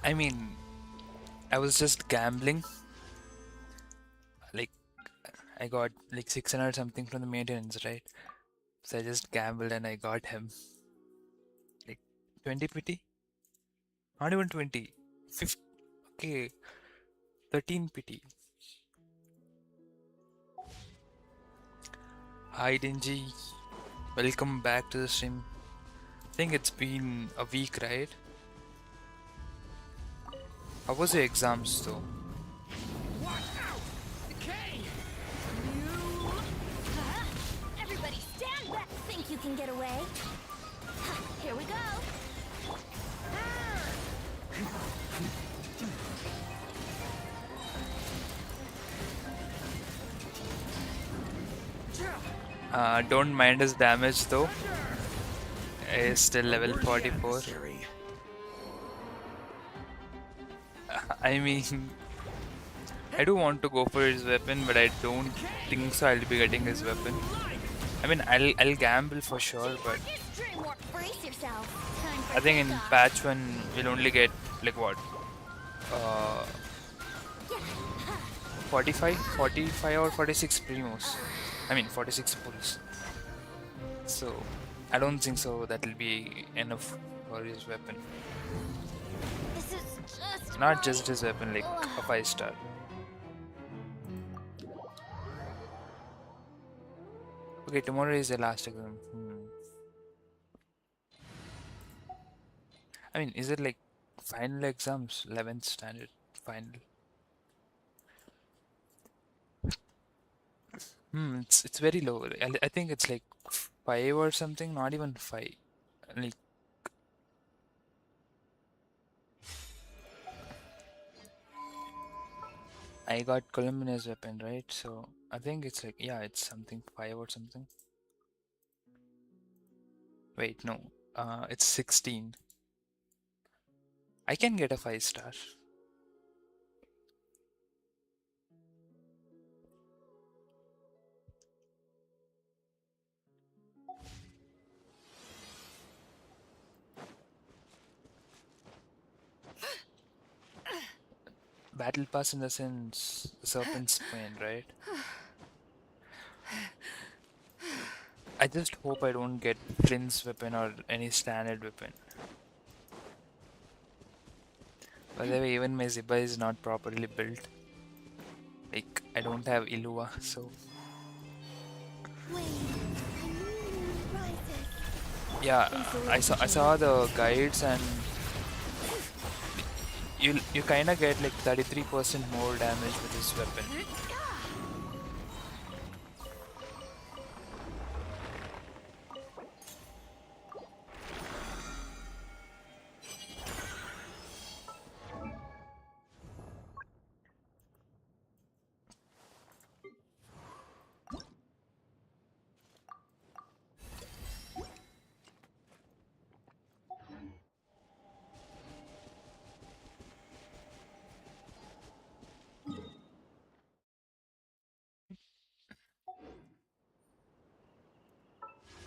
I mean, I was just gambling. Like, I got like 600 something from the maintenance, right? So I just gambled and I got him. Like 20 pity? Not even 20. 50. Okay, 13 pity. Hi Dingy. Welcome back to the stream. I think it's been a week, right? How was your exams though? Everybody stand back! Think you can get away? Here we go! Don't mind his damage though. Is still level 44. Adversary. I mean, I do want to go for his weapon, but I don't think so I'll be getting his weapon. I mean, I'll gamble for sure, but Brace yourself. Time for I think in takeoff. patch 1 we'll only get like what? Uh, 45 or 46 primos. I mean 46 pulls. So I don't think so that'll be enough for his weapon. This is just Not just his weapon, like a Ugh. 5-star. Okay, tomorrow is the last exam. I mean, is it like final exams? 11th standard final. It's very low. I think it's like 5 or something, not even 5. Like I got Columbiner's weapon, right? So I think it's like, yeah, it's something 5 or something. Wait, no. It's 16. I can get a 5-star. Battle pass in the sense Serpent's Pain, right? I just hope I don't get Flins weapon or any standard weapon. By the way, even my Ziba is not properly built. Like, I don't have Ilua, so Wait, a new moon rises. yeah, I saw the guides and you kind of get like 33% more damage with this weapon.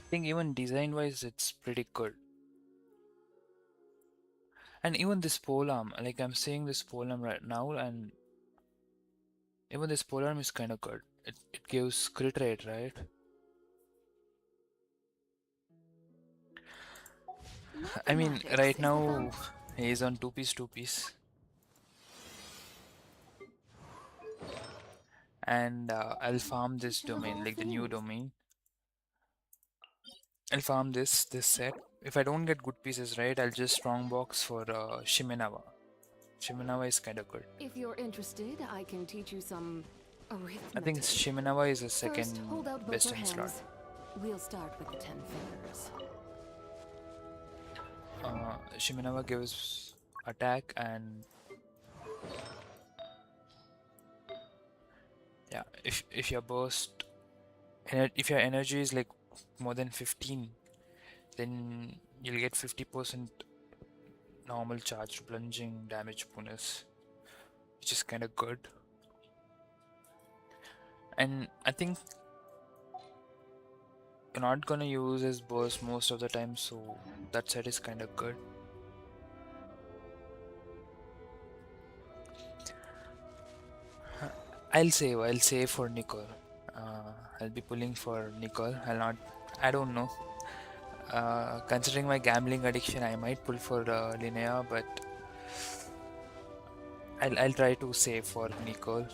I think even design wise it's pretty good. And even this polearm, like I'm seeing this polearm right now, and even this polearm is kind of good. It gives crit rate, right? I mean, Mathematics right is the now he's on two piece, and I'll farm this foundation of domain, all like the new things. domain. I'll farm this set. If I don't get good pieces, right, I'll just strongbox for Shimenawa. Shimenawa is kind of good. If you're interested, I can teach you some I think arithmetic. Shimenawa is the First, second hold out both best your in slot. hands. We'll start with the 10 fingers. Shimenawa gives attack and yeah, if your burst, if your energy is like more than 15, then you'll get 50% normal charge plunging damage bonus, which is kind of good. And I think you're not gonna use his burst most of the time, so that set is kind of good. I'll save for Nicole. I'll be pulling for Nicole. I'll not. I don't know. Considering my gambling addiction, I might pull for Linnea, but I'll try to save for Nicole.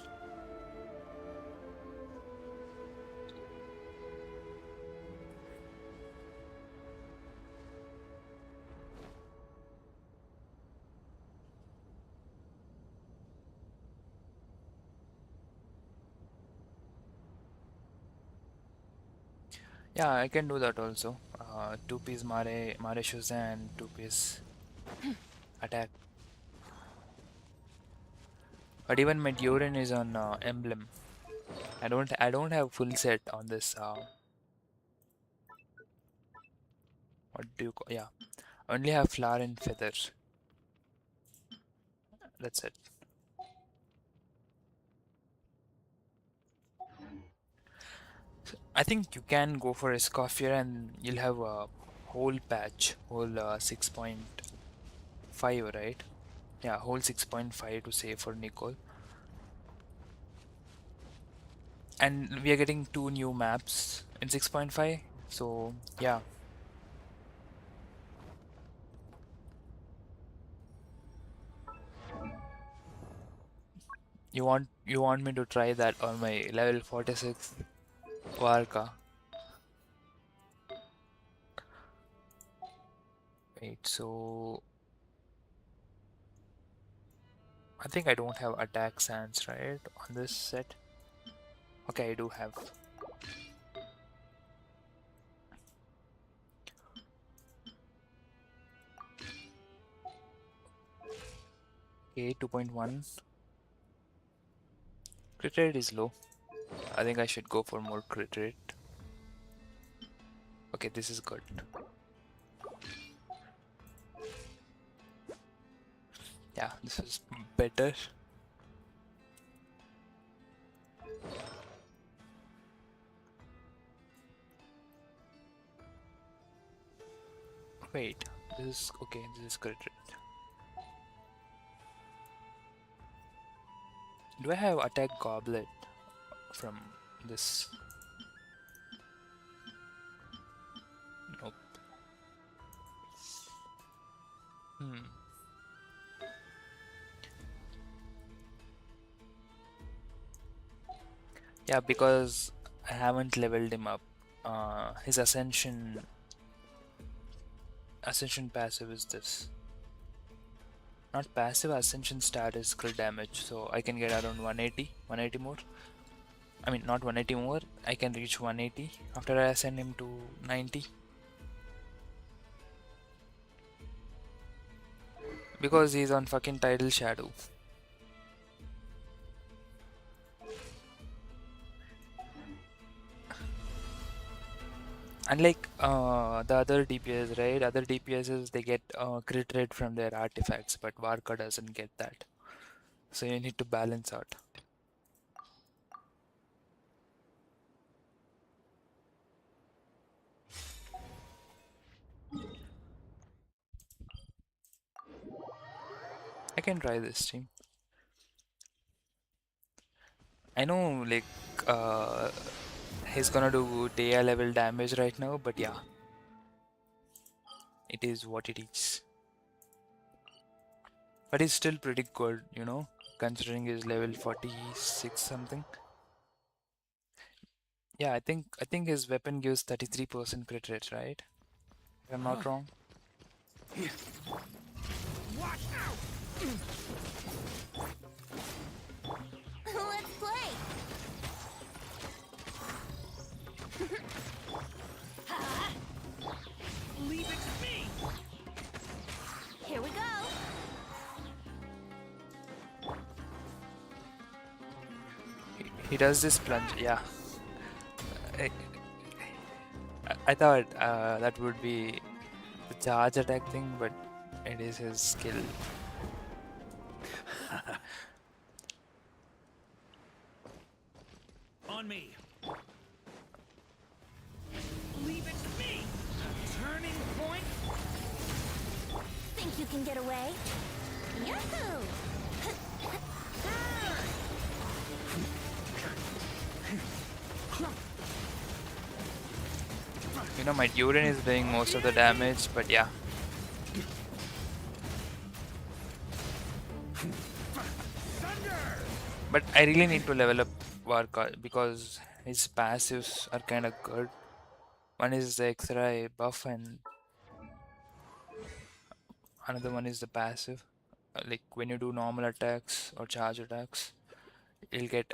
Yeah, I can do that also. 2-piece Mare Shuze and 2-piece attack. But even my Durin is on emblem. I don't have full set on this. What do you call? Yeah, only have flower and feather. That's it. I think you can go for a Escoffier and you'll have a whole patch, whole 6.5, right? Yeah, whole 6.5 to save for Nicole. And we are getting 2 new maps in 6.5, so yeah. You want me to try that on my level 46 Varka? Wait, so I think I don't have attack sands, right, on this set. Okay, I do have. Okay, 2.1. Crit rate is low. I think I should go for more crit rate. Okay, this is good. Yeah, this is better. Wait, this is okay. This is crit rate. Do I have attack goblet from this? Nope. Hmm. Yeah, because I haven't leveled him up. His ascension passive is this. Not passive, ascension stat is crit damage, so I can get around 180 more. I mean, not 180 more, I can reach 180 after I ascend him to 90. Because he's on fucking Tidal Shadow. Unlike the other DPS, right? Other DPSs they get crit rate from their artifacts, but Varka doesn't get that. So you need to balance out. I can try this team. I know, like, uh, he's gonna do Dea level damage right now, but yeah, it is what it is. But he's still pretty good, considering his level 46 something. Yeah, I think his weapon gives 33% crit rate, right? If I'm not wrong. Let's play. Leave it to me! Here we go. He does this plunge, yeah. I, I thought that would be the charge attack thing, but it is his skill. On me! Leave it to me! Turning point! Think you can get away? Yahoo! You know, my Durin is doing most of the damage, but yeah. But I really need to level up Varka because his passives are kind of good. One is the X-ray buff and another one is the passive. Like when you do normal attacks or charge attacks, you'll get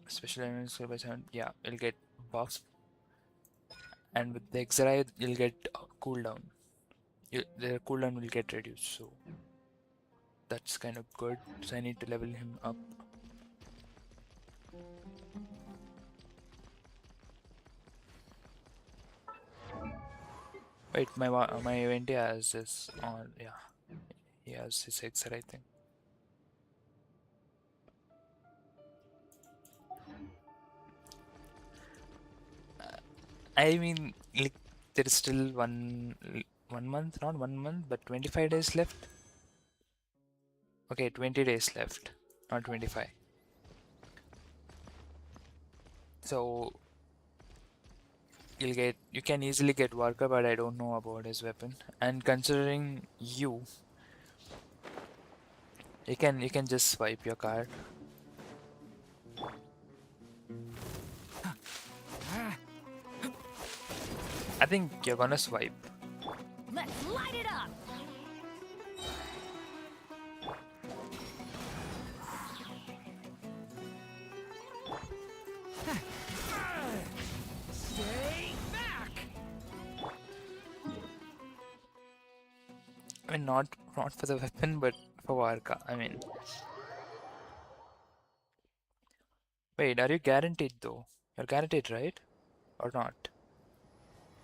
special enemies by 7. Yeah, you'll get buff, and with the X-ray you'll get cooldown. The cooldown will get reduced, so that's kind of good. So I need to level him up. Wait, my event has this on. Yeah, he has his X-ray thing. I mean, like there is still one month, not 1 month, but 25 days left. Okay, 20 days left, not 25. So you can easily get Varka, but I don't know about his weapon. And considering you can just swipe your card. I think you're gonna swipe. Let's light it up. Stay back! I mean, not for the weapon, but for Varka. I mean, wait, are you guaranteed though? You're guaranteed, right? Or not?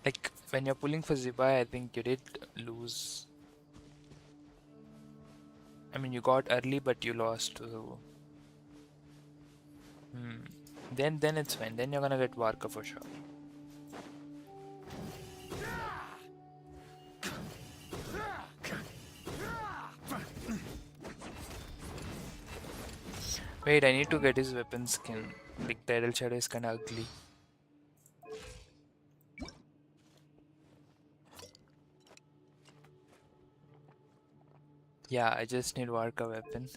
Like when you're pulling for Zibai, I think you did lose. I mean, you got early, but you lost. So, then it's fine. Then you're gonna get Varka for sure. Wait, I need to get his weapon skin. Like Tidal Shadow is kinda ugly. Yeah, I just need Varka weapon.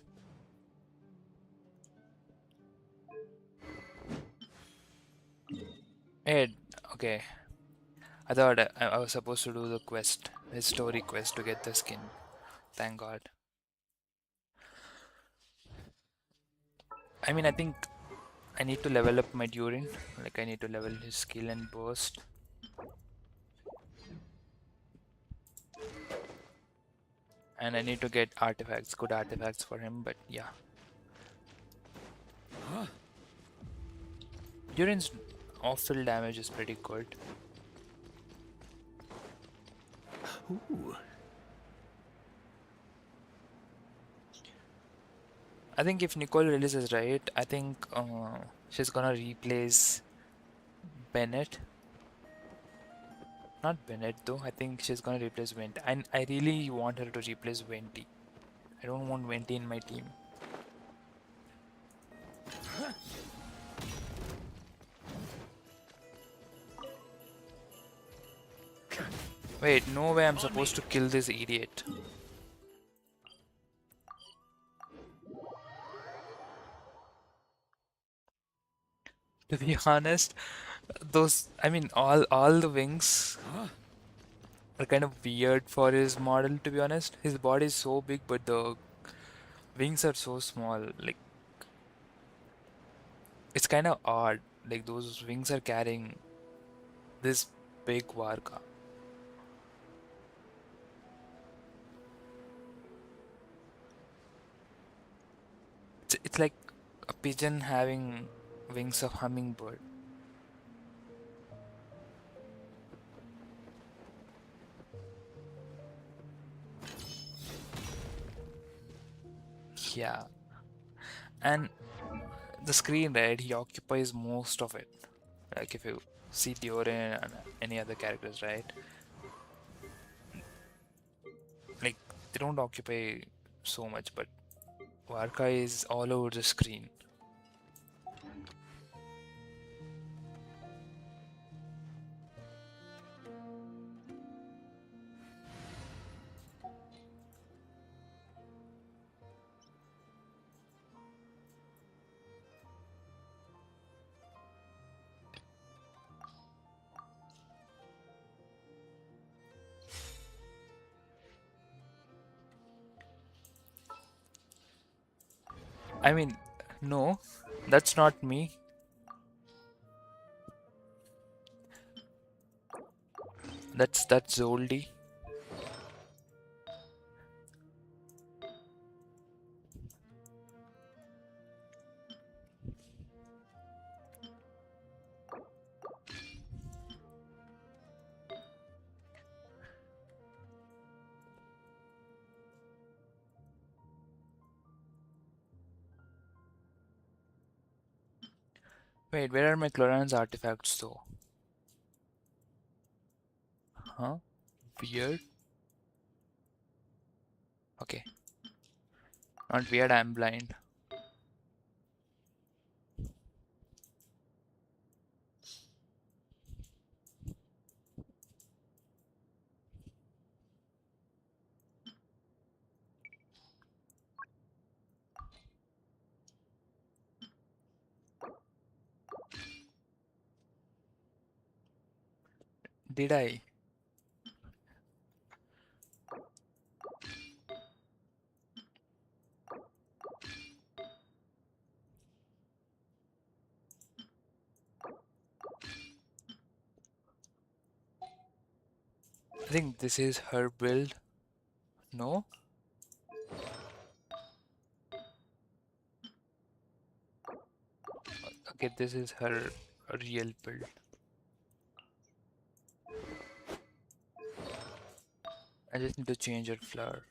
Hey, okay. I thought I was supposed to do the quest, the story quest to get the skin. Thank God. I mean, I think I need to level up my Durin. Like, I need to level his skill and burst. And I need to get artifacts, good artifacts for him, but yeah. Durin's off-field damage is pretty good. Ooh. I think if Nicole releases right, I think she's gonna replace Bennett. Not Bennett though, I think she's gonna replace Venti. And I really want her to replace Venti. I don't want Venti in my team. Wait, no way I'm supposed to kill this idiot. To be honest, I mean, all the wings are kind of weird for his model, to be honest. His body is so big, but the wings are so small. Like, it's kind of odd. Like, those wings are carrying this big Varka. It's like a pigeon having wings of hummingbird. Yeah. And the screen, right, he occupies most of it. Like if you see Diorin and any other characters, right? Like they don't occupy so much, but Varka is all over the screen. I mean, no, that's not me. That's Zoldy. Wait, where are my Cloran's artifacts though? Huh? Weird. Okay, not weird. I'm blind. Did I? I think this is her build. No? Okay, this is her real build. I just need to change her flower.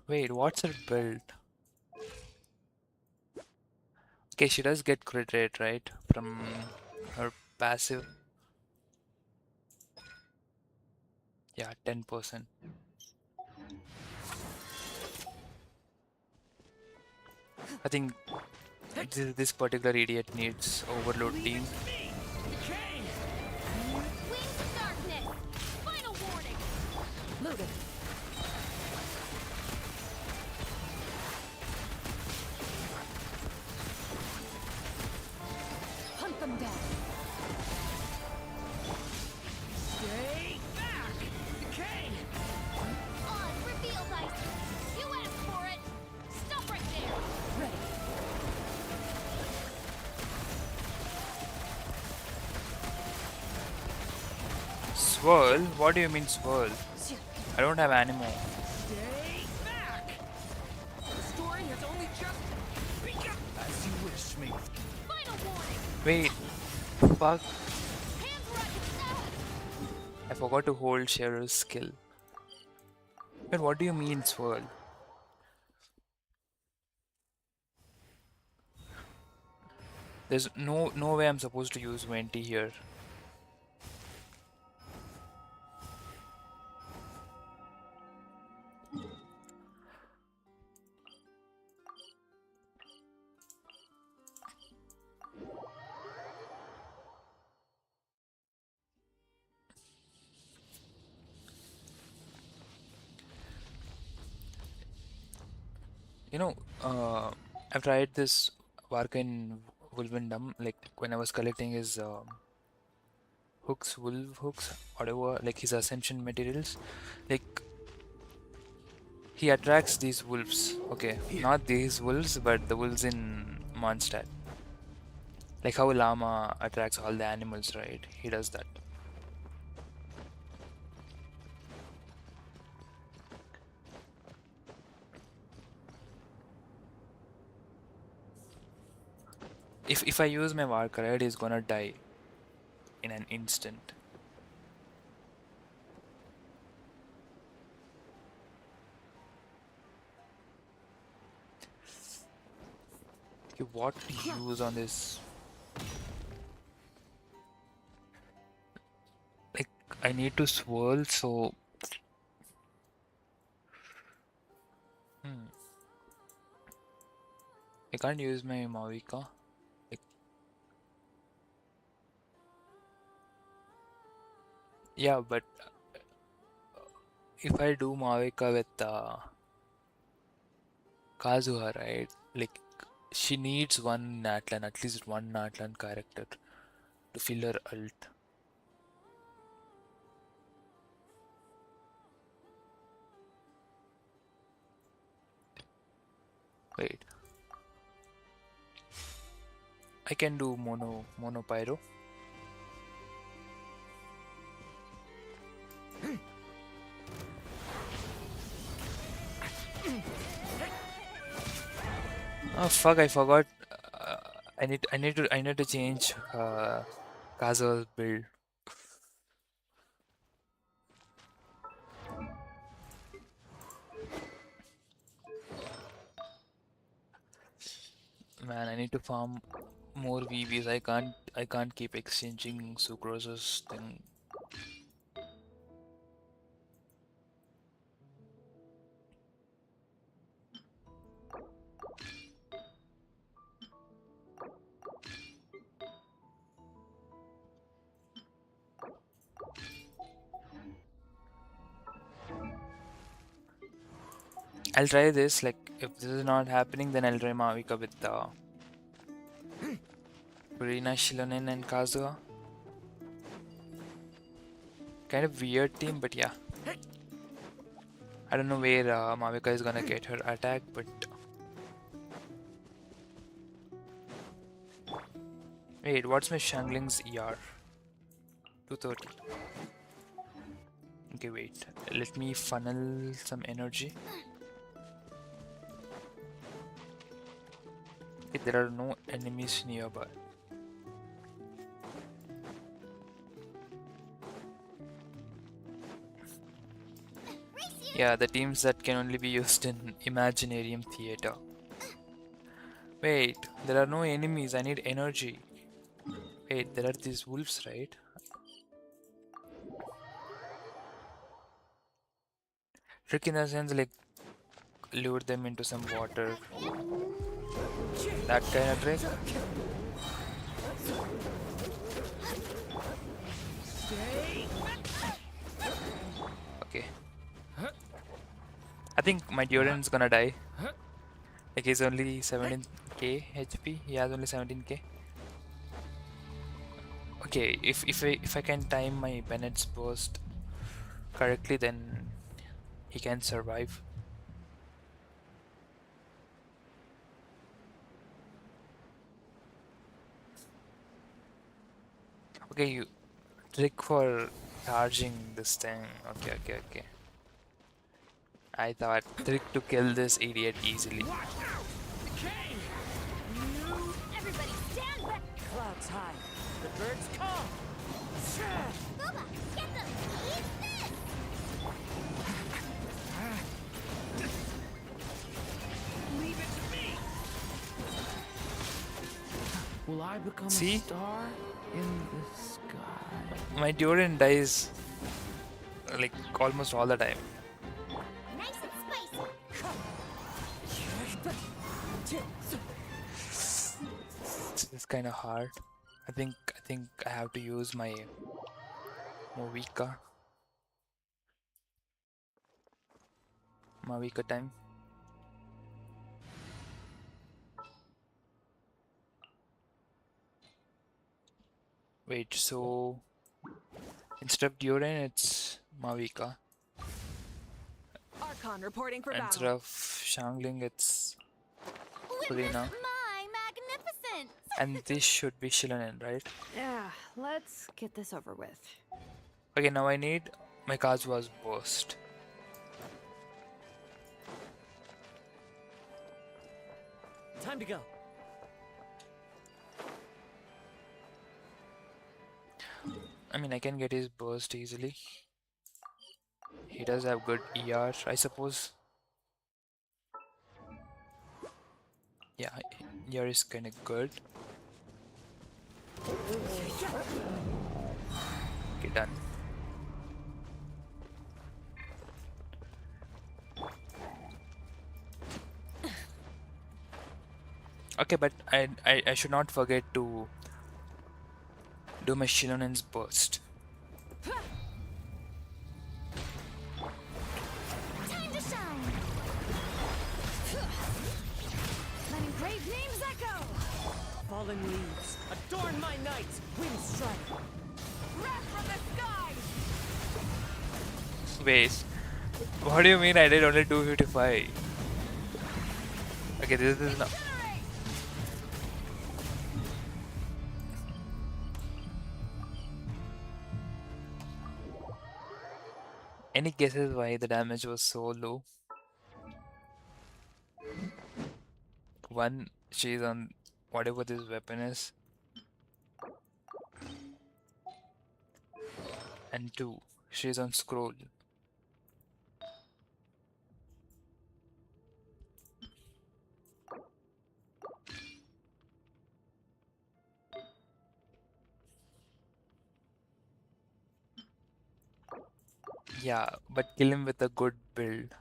Wait, what's her build? Okay, she does get crit rate, right? From her passive. Yeah, 10%. I think this particular idiot needs overload Leave team. it to me. Okay. Wings of darkness. Final warning. Loaded. Hunt them down. Stay back. Okay. On, reveal dice. You asked for it. Stop right there. Ready. Swirl? What do you mean swirl? I don't have Animo. Stay back. The story has only just begun. As you wish, me. Final warning. Wait, fuck. Hands rockets out. I forgot to hold Cheryl's skill. Wait, what do you mean swirl? There's no way I'm supposed to use Venti here. You know, I've tried this Varka in Wolvendom, like when I was collecting his hooks, wolf hooks, whatever, like his ascension materials. Like he attracts these wolves. Okay, not these wolves, but the wolves in Mondstadt. Like how Llama attracts all the animals, right? He does that. If I use my Varka, right, he's gonna die in an instant. Okay, what to use on this? Like I need to swirl, so hmm, I can't use my Mavika. Like, yeah, but if I do Mavika with Kazuha, right? Like she needs one Natlan, at least one Natlan character to fill her ult. Wait. I can do mono pyro. Oh fuck! I forgot. Uh, I need to change Kazuha's build. Man, I need to farm more VVs. I can't keep exchanging sucrose's thing. I'll try this. Like, if this is not happening, then I'll try Mavika with Rina, Shilonen, and Kazuha. Kind of weird team, but yeah. I don't know where Mavika is gonna get her attack, but wait, what's my Shangling's ER? 230. Okay, wait. Let me funnel some energy. Okay, there are no enemies nearby. Yeah, the teams that can only be used in Imaginarium Theater. Wait, there are no enemies. I need energy. Wait, there are these wolves, right? Trick in the sense, like, lure them into some water. That kind of trick. Okay. I think my Duran's gonna die. Like, he's only 17k HP. He has only 17k. Okay, if I can time my Bennett's burst correctly, then he can survive. Okay, you trick for charging this thing. Okay. I thought trick to kill this idiot easily. Everybody stand back! Clouds high. The birds come. Booba, get them! Eat this! Leave it to me. Will I become See? a star in the sky? My Duran dies like almost all the time. Nice and spicy! It's kind of hard. I think I have to use my Mavika time. Wait, so instead of Duran, it's Mavika. Archon reporting for Instead battle. of Shangling, it's Witness Rina. my magnificence! And this should be Shilonen, right? Yeah, let's get this over with. Okay, now I need my Kazuha's burst. Time to go. I mean, I can get his burst easily. He does have good ER, I suppose. Yeah, ER is kind of good. Okay, done. Okay, but I should not forget to do my Shilonen's burst. Time to shine! Letting brave names echo! Fallen leaves, adorn my night. Wind strike. Wrath from the sky! Wait, what do you mean I did only 255? Okay, this is not. Incinerate! Any guesses why the damage was so low? One, she's on whatever this weapon is, and two, she's on scroll. Yeah, but kill him with a good build.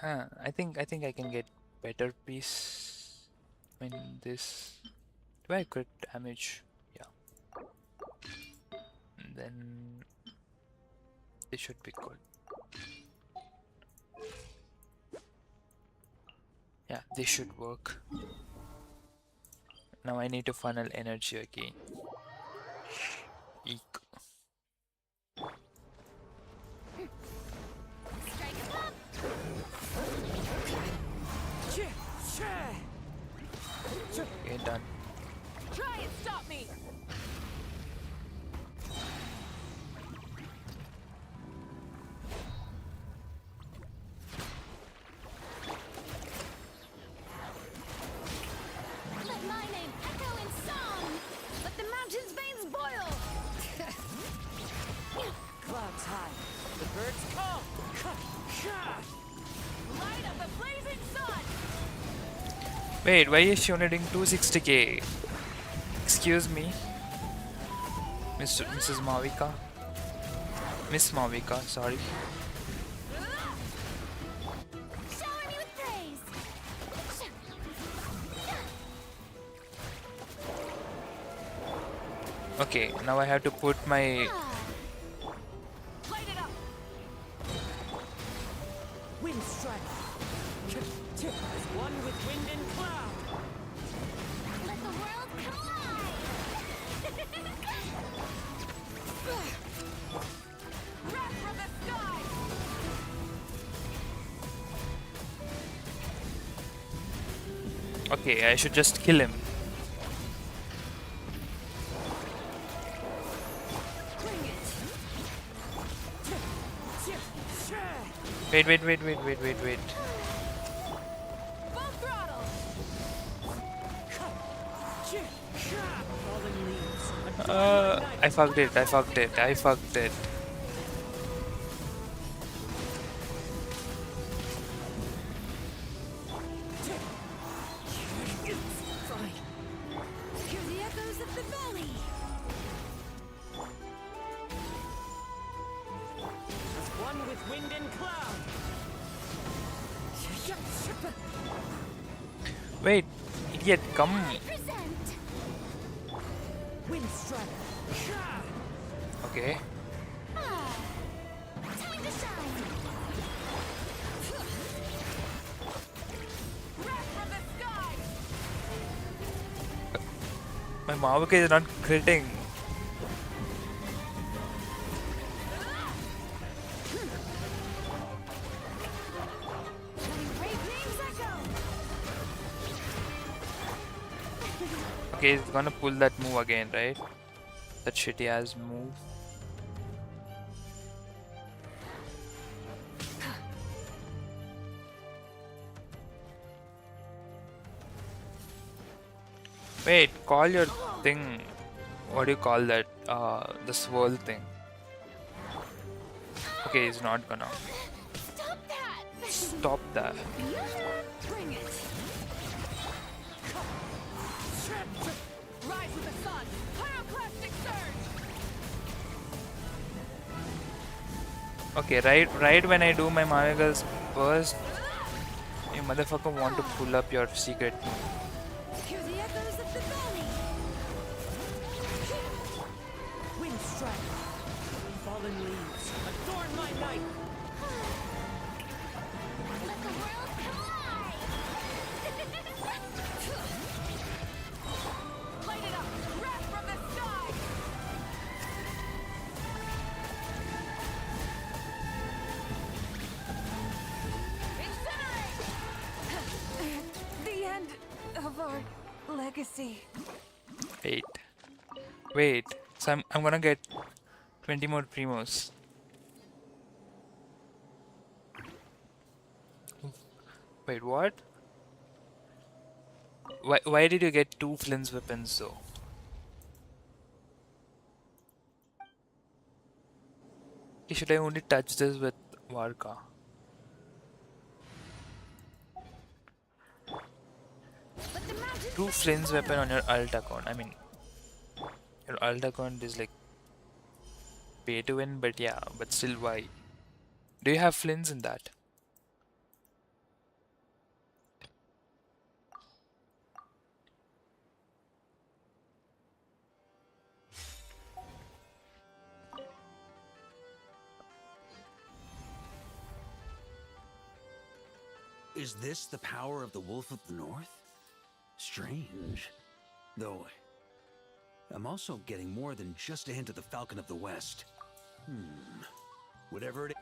Huh, I think I can get better piece. I mean this. Do I crit damage? Yeah. And then this should be good. Yeah, this should work. Now I need to funnel energy again. Eek. Strike him up! Okay, done. Try and stop me! Let my name echo in song! Let the mountain's veins boil! Clouds high. The birds come. Light up the blazing sun! Wait, why is she only doing 260k? Excuse me, Mrs. Mavika? Miss Mavika, sorry. Shower me with praise! Okay, now I have to put my. Light it up! Wind strike. As one with wind and cloud. Let the world collide! Wrath from the sky! Okay, I should just kill him. Bring it! Wait. Full throttle! Fallen leaves. I fucked it. Hear the echoes of the valley! As one with wind and cloud. Wait, idiot, come. Present! Wind strike. Okay. Ah, time to shine! Wrath from the sky! My Mavika is not critting. Letting brave names echo! Okay, he's gonna pull that move again, right? That shitty ass move. Wait, call your thing. What do you call that? The swirl thing. Okay, he's not gonna. Stop that! Stop that. Bring it! Rise with the sun! Pyroclastic surge! Okay, right when I do my Mavika's burst, you motherfucker want to pull up your secret move. Hear the echoes of the valley! Wind strike. Fallen leaves. Adorn my night. Let the world collide! legacy. Wait. Wait. So I'm gonna get 20 more primos. Wait, what? Why did you get two Flins weapons though? Should I only touch this with Varka? But the mountains Two may Flins weapon fall. on your alt account. I mean, your alt account is like pay to win, but yeah, but still why? Do you have Flins in that? Is this the power of the Wolf of the North? Strange. Though, I'm also getting more than just a hint of the Falcon of the West. Whatever it is.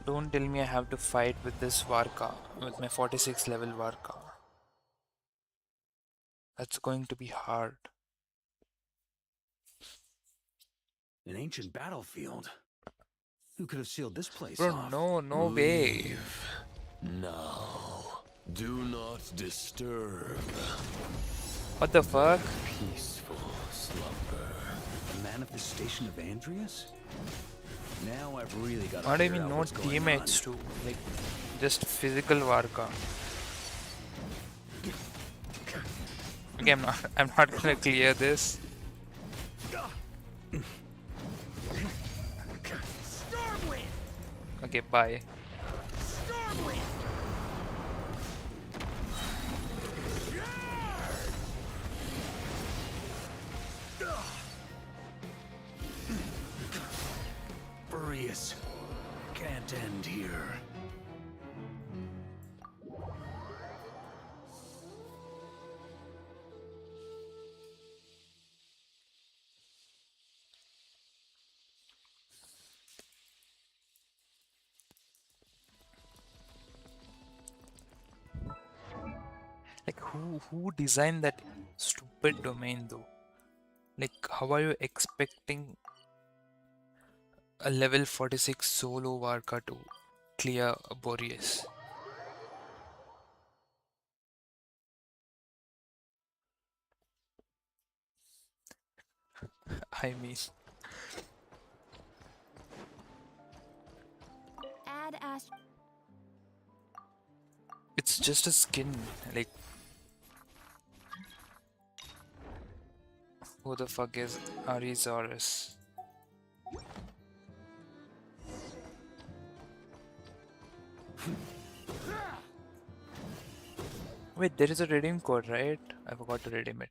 Don't tell me I have to fight with this Varka, with my 46 level Varka. That's going to be hard. An ancient battlefield. Who could have sealed this place Bro, off? no way. Now, do not disturb. What the fuck? Peaceful slumber. A man of the station of Andreas? Now I've really got to What do you figure mean out no what's going teammates too? Like, just physical Varka. Okay, I'm not gonna clear this. Stormwind! Okay, bye. Stormwind! Furious. Can't end here. Like, who designed that stupid domain though? Like, how are you expecting a level 46 solo Varka to clear Boreas? I mean, Add Ash. it's just a skin. Like, who the fuck is Arizaurus? Wait, there is a redeem code, right? I forgot to redeem it.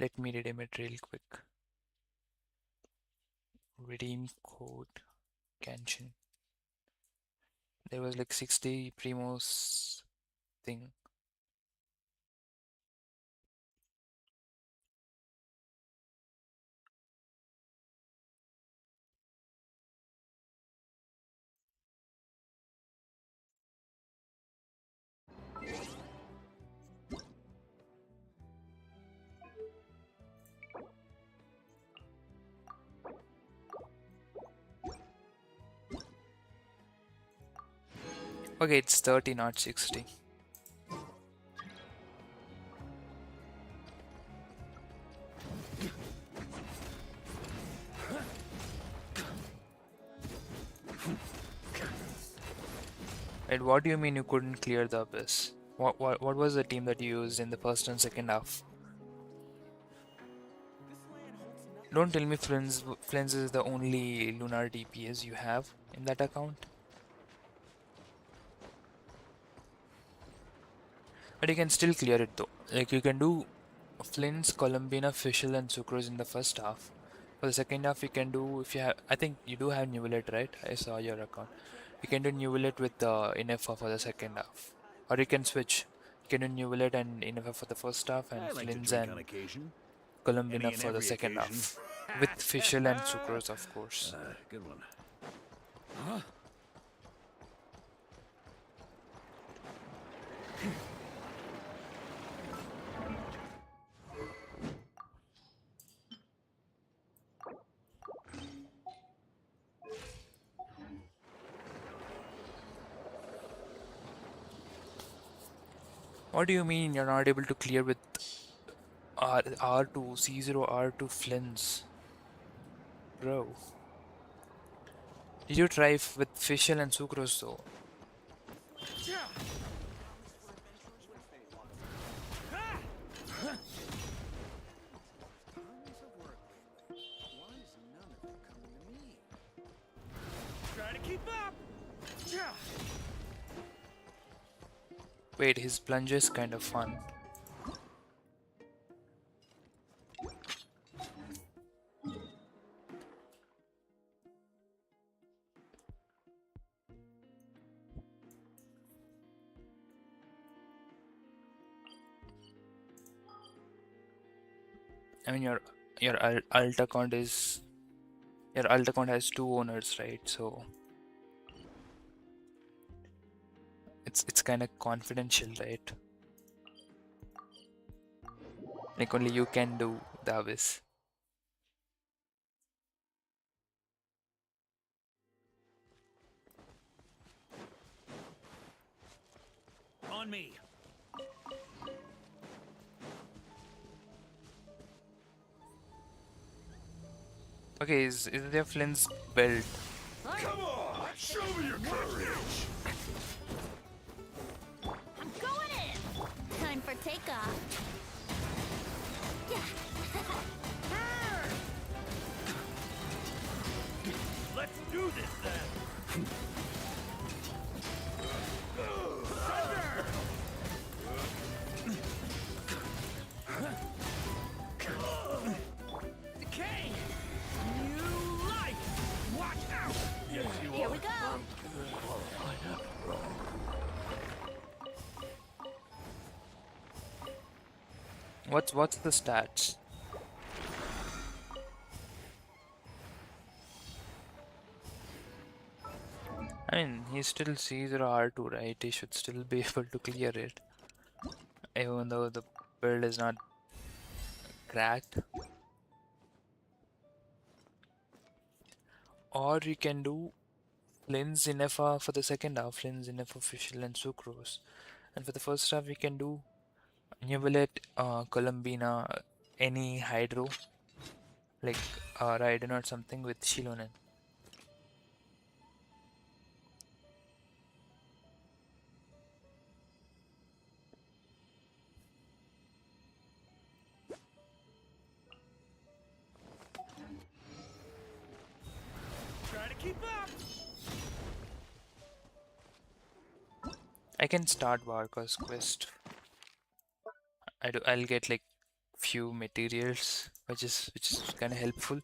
Let me redeem it real quick. Redeem code Genshin. There was like 60 primos thing. Okay, it's 30, not 60. And what do you mean you couldn't clear the abyss? What was the team that you used in the first and second half? Don't tell me Flins is the only lunar DPS you have in that account. But you can still clear it though. Like you can do Flint's, Columbina, Fischl, and Sucrose in the first half. For the second half, you can do if you have. I think you do have Nuvolate, right? I saw your account. You can do Nuvolate with Inefa for the second half, or you can switch. You can do Nuvolate and Inefa for the first half, and I like to Flins drink on and occasion. Columbina Any and for the every second occasion. half, with Fischl and Sucrose, of course. Good one. What do you mean you're not able to clear with R2, C0, R2 Flins? Bro. Did you try with Fischl and Sucrose though? Try to keep up. Wait, his plunge is kind of fun. I mean, alt account is your alt account has two owners, right? So it's kind of confidential, right? Like only you can do Davis. On me. Okay, is there Flynn's belt? Come on! Show me your courage! I'm going in. Time for takeoff. Let's do this then. Okay. New life. Watch out. Yes, you Here we go. What's the stats? I mean, he still sees R2, right? He should still be able to clear it, even though the build is not cracked. Or you can do Flins Inefa for the second half, Flins Inefa Fischl and Sucrose. And for the first half, we can do Nubulet, Columbina, any Hydro, like Raiden or something with Shilonen. Try to keep up. I can start Varka's quest. I'll get like few materials, which is kind of helpful.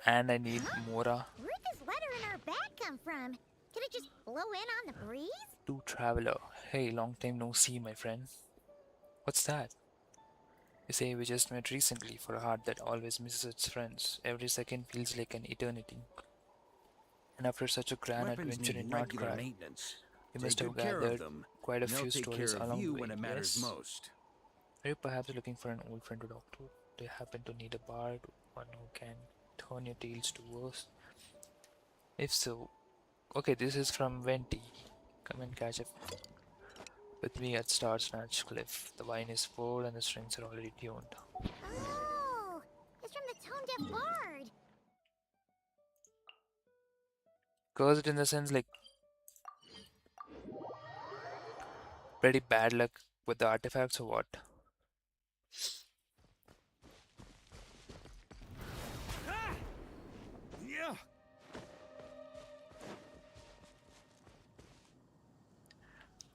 And I need Mora Where'd this letter in our bag come from? Did it just blow in on the breeze? to Traveler. Hey, long time no see, my friend. What's that? You say we just met recently for a heart that always misses its friends. Every second feels like an eternity. And after such a grand Weapons adventure need in Not regular Cry, maintenance. you Take must have good care of gathered them. quite a and they'll few take stories care of along you the way. when it matters Yes? most. Are you perhaps looking for an old friend to talk to? Do you happen to need a bard, one who can turn your tales to verse? If so, okay, this is from Venti. Come and catch up with me at Star Snatch Cliff. The wine is full and the strings are already tuned. Oh, it's from the Tone Deaf Bard. Cursed in the sense like pretty bad luck with the artifacts or what? Yeah.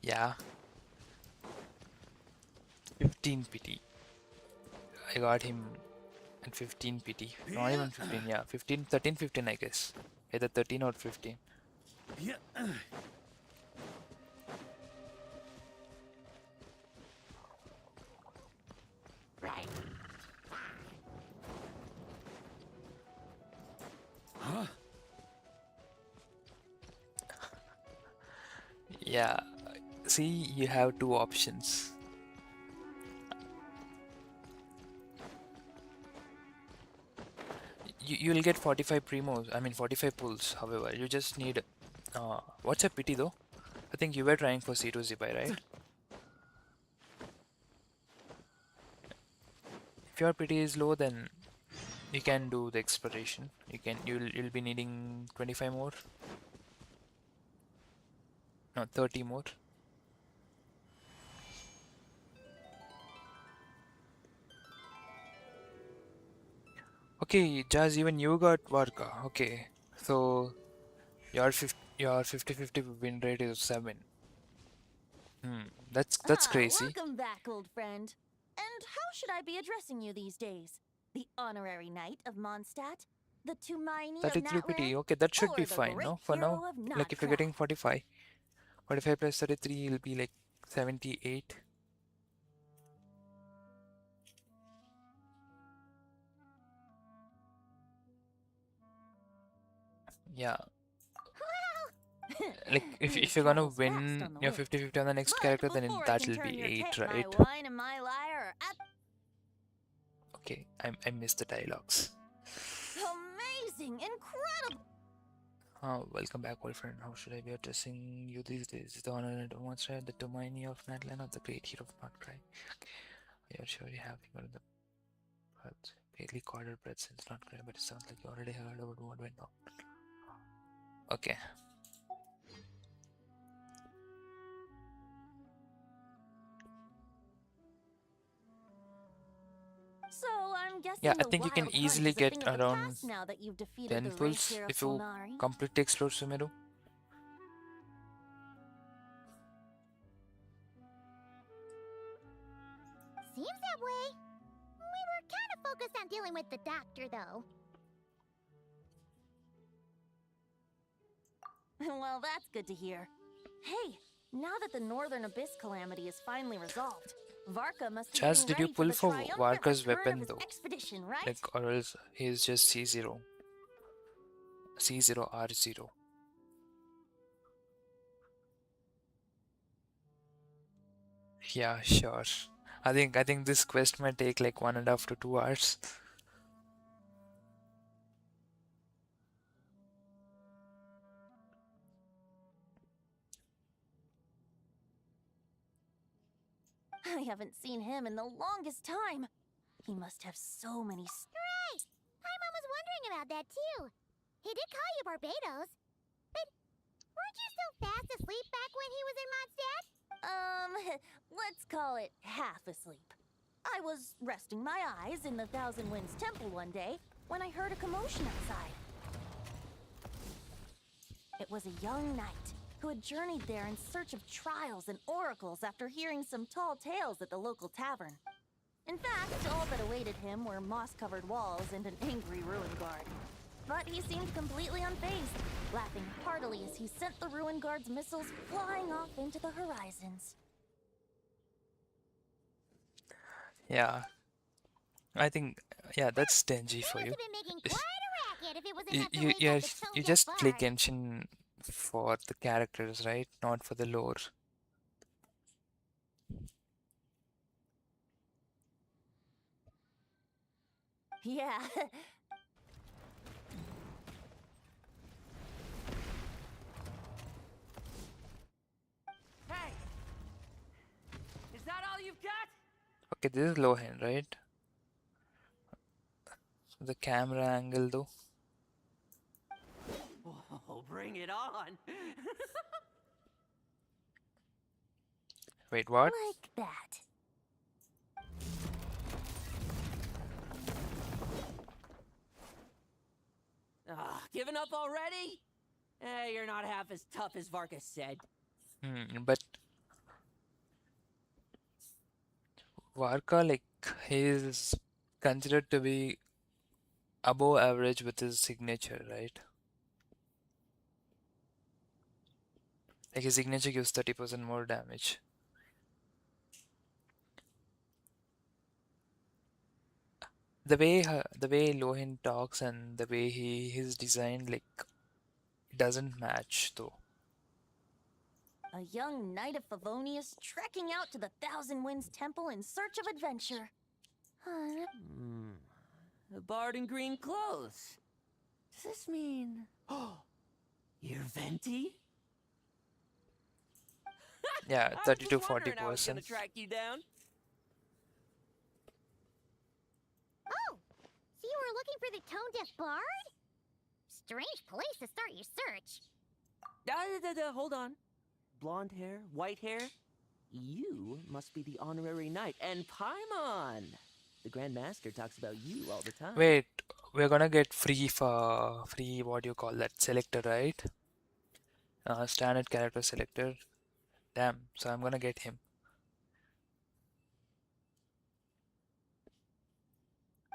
Yeah. 15 pity. I got him at 15 pity. Not even 15, yeah. 15, 13, 15, I guess. Either 13 or 15. Yeah. Huh? Yeah. See, you have two options. You'll get 45 primos, I mean 45 pulls, however. You just need... what's a pity though? I think you were trying for C2 Zipai, right? if your pity is low, then you can do the exploration. You'll be needing 25 more. No, 30 more. Okay, Jazz, even you got Varka. Okay, so your 50-50 win rate is 7. That's crazy. Welcome back, old friend. And how should I be addressing you these days? The honorary knight of Mondstadt? The Tumaini of 33 pity. Natlan? Okay, that should be Or the fine, great no? For now, hero of like if you're Notcraft? getting 45, 45 plus 33 will be like 78. Yeah, like if News you're gonna travels fast win on the your wind. 50-50 on the next But character, then before I can that'll turn be your 8, tent, my right? wine and my lyre are Okay, I missed the dialogues. amazing, incredible. Welcome back, old friend. How should I be addressing you these days? The honor and monster, the Domaini of Natlan, or the great hero of Notcry? You're sure you have figured the but barely quartered breath since Notcry, but it sounds like you already heard about what went wrong. Okay. So I'm guessing Yeah, I the think you can wild hunt easily is a get thing of the around past now that you've defeated 10 the pulls rapier of if you Solnari. completely explore Sumeru. Seems that way. We were kind of focused on dealing with the doctor, though. Well, that's good to hear. Hey, now that the Northern Abyss calamity is finally resolved, Varka must be Chaz, getting did you ready pull the for triumphant Varka's return of weapon his though? expedition, right? Like, or else he's just C0. C0 R0. Yeah, sure. I think this quest might take like 1.5 to 2 hours. I haven't seen him in the longest time. He must have so many. Right! Paimon was wondering about that, too. He did call you Barbados. But weren't you so fast asleep back when he was in Mondstadt? Let's call it half asleep. I was resting my eyes in the Thousand Winds Temple one day when I heard a commotion outside. It was a young knight who had journeyed there in search of trials and oracles after hearing some tall tales at the local tavern. In fact, all that awaited him were moss-covered walls and an angry ruin guard. But he seemed completely unfazed, laughing heartily as he sent the ruin guard's missiles flying off into the horizons. Yeah, I think, yeah, that's stingy He for must you. have been making quite a racket if it was You enough to you wake you're, up the you Toga just play Bard. Genshin for the characters, right? Not for the lore. Yeah. Hey! Is that all you've got? Okay, this is low hand, right? So the camera angle though. Oh, bring it on! Wait, what? Like that. Giving up already? You're not half as tough as Varka said. But Varka, like, he's considered to be above average with his signature, right? Like his signature gives 30% more damage. The way Lohin talks and the way he's designed, like, it doesn't match though. A young knight of Favonius trekking out to the Thousand Winds Temple in search of adventure. A bard in green clothes. Does this mean... Oh, you're Venti? Yeah, I was 30 just to wondering how I was 40%. gonna track you down. You were looking for the tone-deaf bard? Strange place to start your search. Hold on. Blonde hair, white hair. You must be the honorary knight. And Paimon! The Grand Master talks about you all the time. Wait, we're gonna get free what do you call that selector, right? Standard character selector. Damn, so I'm gonna get him.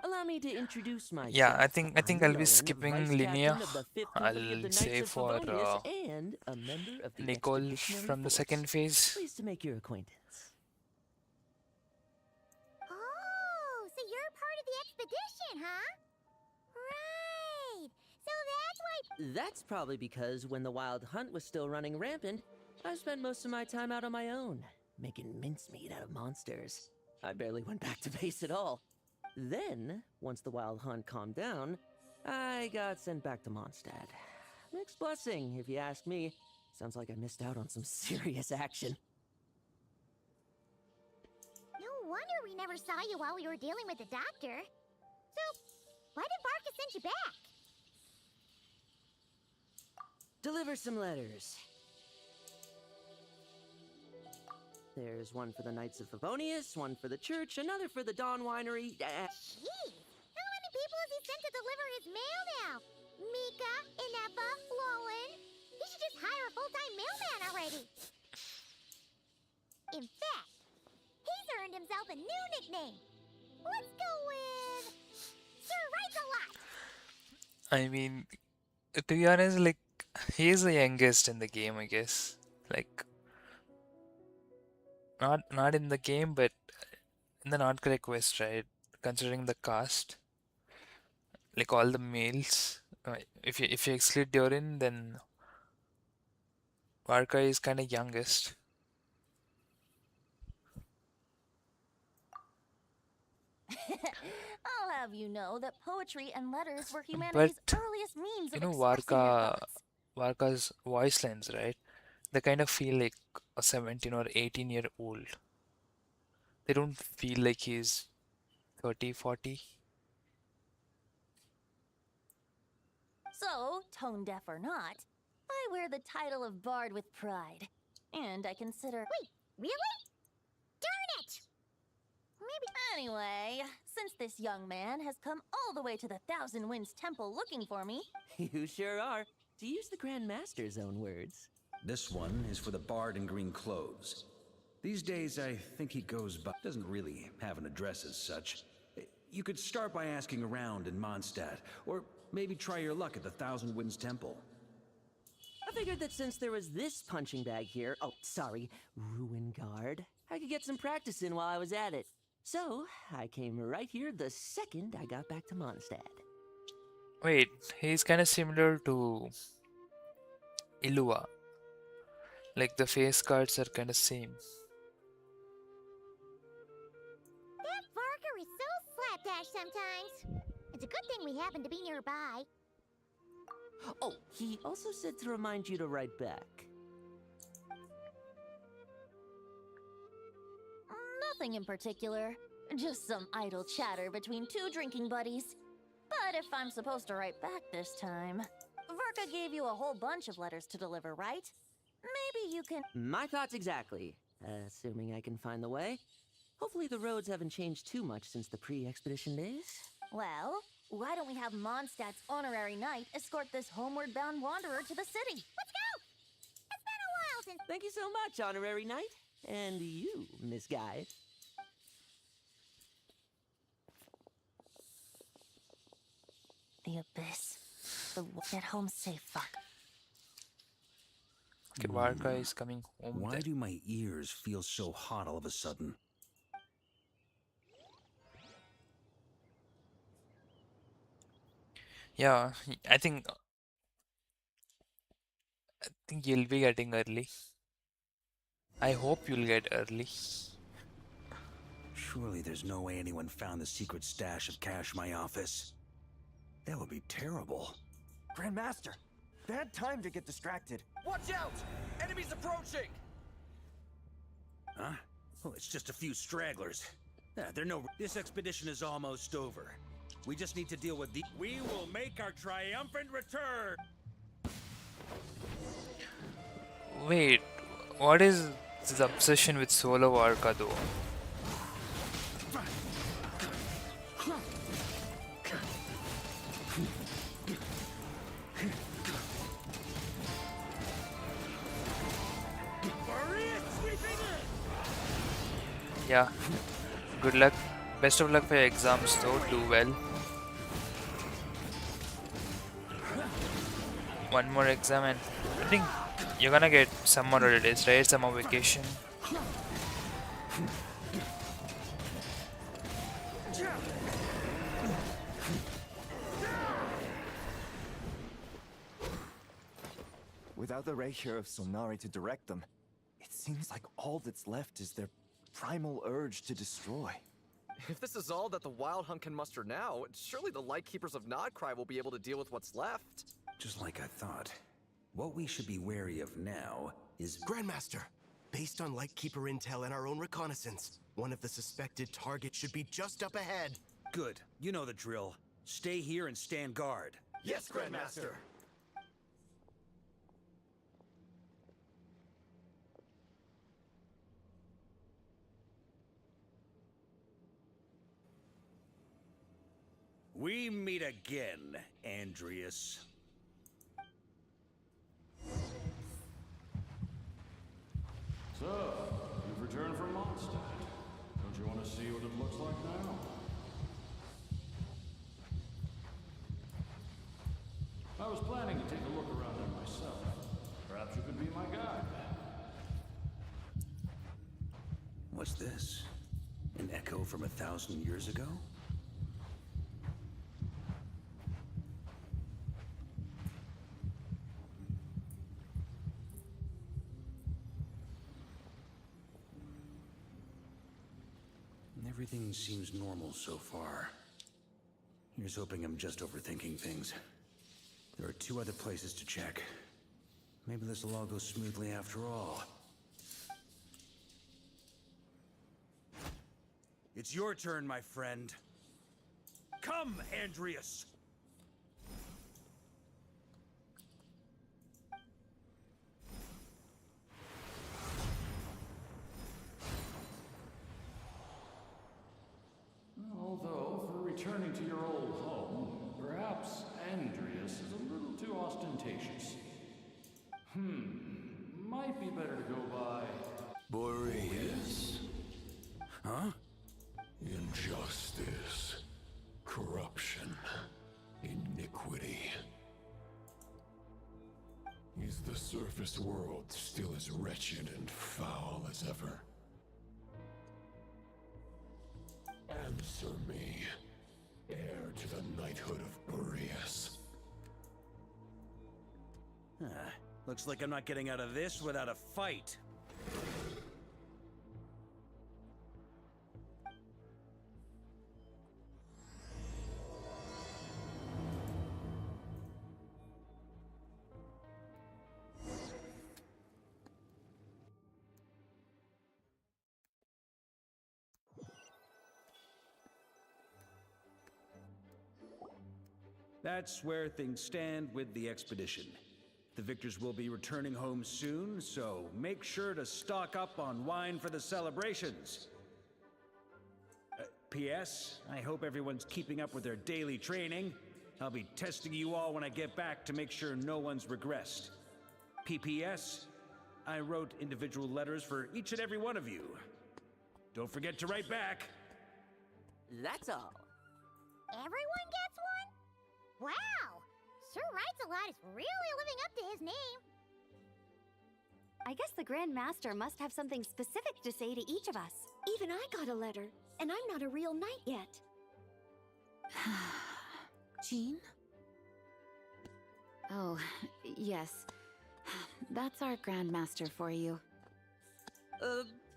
Allow me to introduce myself. Yeah, I think I'm I'll be Rowan, skipping Vice Linnea. Captain of the 5th Company of the I'll Knights say of for Favonius and a member of the Nicole Expeditionary from the Force. second phase. Pleased to make your acquaintance. Oh, so you're part of the expedition, huh? Right. So that's why. That's probably because when the Wild Hunt was still running rampant, I spent most of my time out on my own, making mincemeat out of monsters. I barely went back to base at all. Then, once the Wild Hunt calmed down, I got sent back to Mondstadt. Mixed blessing, if you ask me. Sounds like I missed out on some serious action. No wonder we never saw you while we were dealing with the doctor. So, why did Varka send you back? Deliver some letters. There's one for the Knights of Favonius, one for the church, another for the Dawn Winery. Gee, how many people has he sent to deliver his mail now? Mika, Inepa, Lowen. He should just hire a full-time mailman already. In fact, he's earned himself a new nickname. Let's go with Sir Writes-A-Lot. I mean, to be honest, like he is the youngest in the game, I guess. Like not in the game, but in the not correct quest, right? Considering the cast, like all the males. If you exclude Durin, then Varka is kind of youngest. I'll have you know that poetry and letters were humanity's But earliest means you of know, expressing their thoughts. Varka's voice lines, right? They kind of feel like a 17 or 18-year-old. They don't feel like he's 30, 40. So, tone deaf or not, I wear the title of Bard with pride. And I consider. Wait, really? Darn it! Maybe. Anyway, since this young man has come all the way to the Thousand Winds Temple looking for me, You sure are. To use the Grand Master's own words. This one is for the bard in green clothes. These days, I think he goes by... doesn't really have an address as such. You could start by asking around in Mondstadt, or maybe try your luck at the Thousand Winds Temple. I figured that since there was this punching bag here, Ruin Guard, I could get some practice in while I was at it. So, I came right here the second I got back to Mondstadt. Wait, he's kind of similar to Illua. Like the face cards are kind of same. That Varka is so slapdash sometimes. It's a good thing we happen to be nearby. Oh, he also said to remind you to write back. nothing in particular. Just some idle chatter between two drinking buddies. But if I'm supposed to write back this time, Varka gave you a whole bunch of letters to deliver, right? Maybe you can... My thoughts exactly. Assuming I can find the way. Hopefully the roads haven't changed too much since the pre-expedition days. Well, why don't we have Mondstadt's honorary knight escort this homeward-bound wanderer to the city? Let's go! It's been a while since... Thank you so much, honorary knight. And you, Miss Guy. The abyss. Get home safe, fuck. Okay, Varka is coming home. Why then. do my ears feel so hot all of a sudden? Yeah, I think you'll be getting early. I hope you'll get early. Surely there's no way anyone found the secret stash of cash in my office. That would be terrible. Grandmaster, bad time to get distracted. Watch out! Enemies approaching! Huh? Oh, it's just a few stragglers. They're no... This expedition is almost over. We just need to deal with the. We will make our triumphant return! Wait, what is this obsession with solo Varka though? Yeah, good luck. Best of luck for your exams though, do well. One more exam and I think you're gonna get summer holidays, right? Summer vacation. Without the ray here of Sonari to direct them, it seems like all that's left is their primal urge to destroy. If this is all that the Wild Hunt can muster now, surely the Lightkeepers of Nodcry will be able to deal with what's left. Just like I thought. What we should be wary of now is. Grandmaster, based on Lightkeeper intel and our own reconnaissance, one of the suspected targets should be just up ahead. Good. You know the drill. Stay here and stand guard. Yes, Grandmaster! We meet again, Andreas. So, you've returned from Mondstadt. Don't you want to see what it looks like now? I was planning to take a look around there myself. Perhaps you could be my guide. What's this? An echo from 1,000 years ago? Everything seems normal so far. Here's hoping I'm just overthinking things. There are 2 other places to check. Maybe this will all go smoothly after all. It's your turn, my friend. Come, Andreas! Although, for returning to your old home, perhaps Andreas is a little too ostentatious. Might be better to go by... Boreas. Huh? Injustice. Corruption. Iniquity. Is the surface world still as wretched and foul as ever? Answer me, heir to the knighthood of Boreas. Looks like I'm not getting out of this without a fight. That's where things stand with the expedition. The victors will be returning home soon, so make sure to stock up on wine for the celebrations. P.S. I hope everyone's keeping up with their daily training. I'll be testing you all when I get back to make sure no one's regressed. P.P.S. I wrote individual letters for each and every one of you. Don't forget to write back. That's all. Everyone gets one? Wow! Sir Writes-A-Lot is really living up to his name. I guess the Grand Master must have something specific to say to each of us. Even I got a letter, and I'm not a real knight yet. Jean? Oh, yes. That's our Grandmaster for you.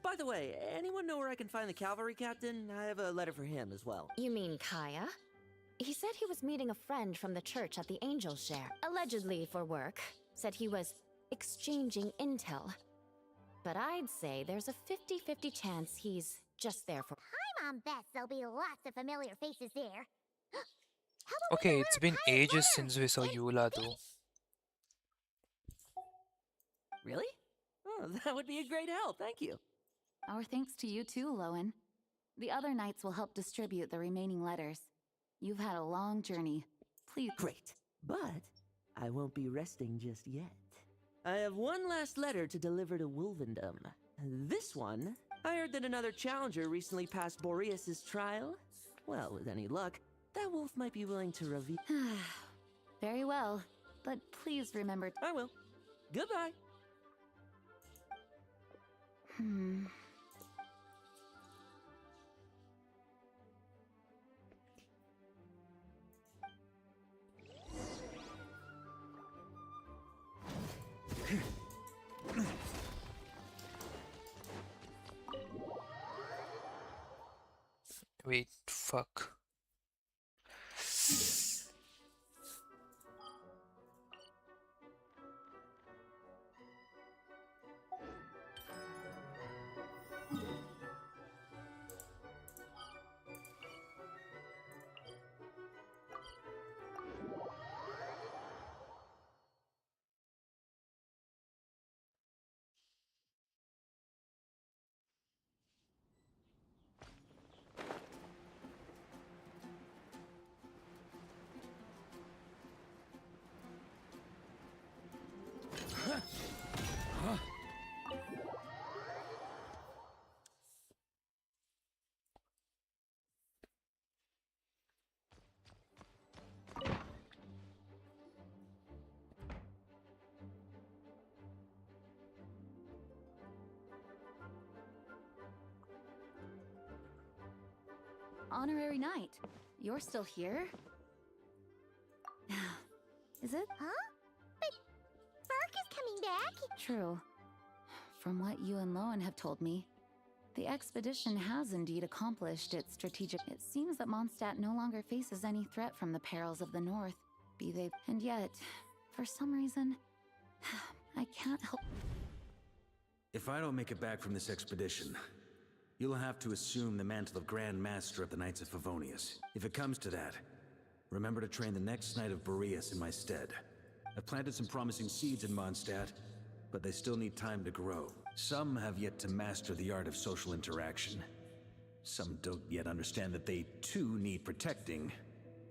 By the way, anyone know where I can find the cavalry captain? I have a letter for him as well. You mean Kaya? He said he was meeting a friend from the church at the Angel Share, allegedly for work. Said he was exchanging intel. But I'd say there's a 50-50 chance he's just there for... Hi, Mom Beth. There'll be lots of familiar faces there. How about Okay, we it's deliver been Kai's ages letter? since we saw Eula though. Really? Oh, that would be a great help, thank you. Our thanks to you too, Lowen. The other knights will help distribute the remaining letters. You've had a long journey. Please. Great. But I won't be resting just yet. I have one last letter to deliver to Wolvendom. This one, I heard that another challenger recently passed Boreas's trial. Well, with any luck, that wolf might be willing to reveal. Very well, but please remember. I will. Goodbye. Wait, fuck. Honorary Knight, you're still here? Is it? Huh? But Varka's coming back. True. From what you and Lowen have told me, the expedition has indeed accomplished its strategic. It seems that Mondstadt no longer faces any threat from the perils of the north, be they. And yet, for some reason, I can't help. If I don't make it back from this expedition, you'll have to assume the mantle of Grand Master of the Knights of Favonius. If it comes to that, remember to train the next Knight of Boreas in my stead. I've planted some promising seeds in Mondstadt, but they still need time to grow. Some have yet to master the art of social interaction. Some don't yet understand that they too need protecting.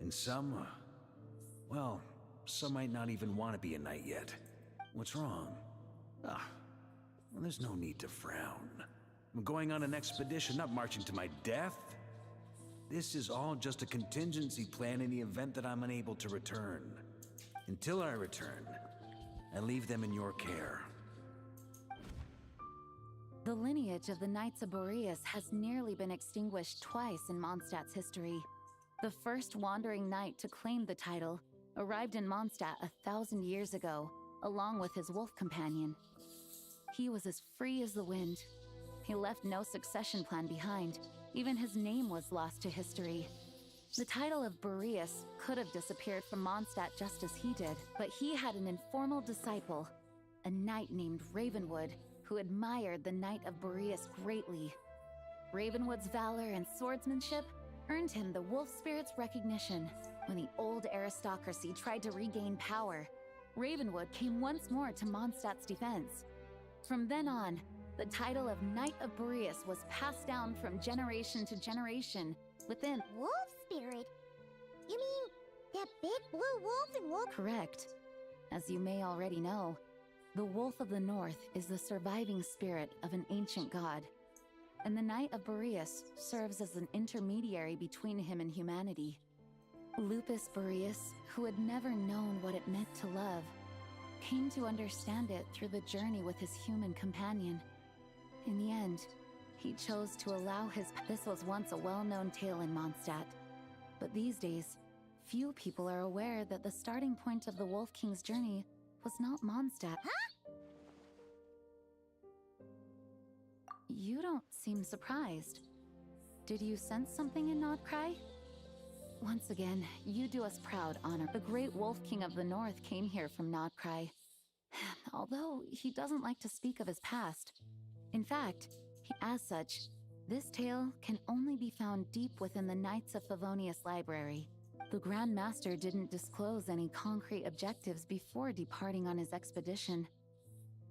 And some, well, some might not even want to be a knight yet. What's wrong? Well, there's no need to frown. I'm going on an expedition, not marching to my death. This is all just a contingency plan in the event that I'm unable to return. Until I return, I leave them in your care. The lineage of the Knights of Boreas has nearly been extinguished twice in Mondstadt's history. The first wandering knight to claim the title arrived in Mondstadt 1,000 years ago, along with his wolf companion. He was as free as the wind. He left no succession plan behind. Even his name was lost to history. The title of Boreas could have disappeared from Mondstadt just as he did, but he had an informal disciple, a knight named Ravenwood, who admired the Knight of Boreas greatly. Ravenwood's valor and swordsmanship earned him the wolf spirit's recognition. When the old aristocracy tried to regain power, Ravenwood came once more to Mondstadt's defense. From then on, the title of Knight of Boreas was passed down from generation to generation within. Wolf spirit? You mean that big blue wolf in wolf? Correct. As you may already know, the Wolf of the North is the surviving spirit of an ancient god, and the Knight of Boreas serves as an intermediary between him and humanity. Lupus Boreas, who had never known what it meant to love, came to understand it through the journey with his human companion. In the end, he chose to allow his. This was once a well-known tale in Mondstadt, but these days, few people are aware that the starting point of the Wolf King's journey was not Mondstadt. Huh? You don't seem surprised. Did you sense something in Nodcry? Once again, you do us proud honor. The great Wolf King of the North came here from Nodcry. Although he doesn't like to speak of his past. In fact, as such, this tale can only be found deep within the Knights of Favonius library. The Grand Master didn't disclose any concrete objectives before departing on his expedition.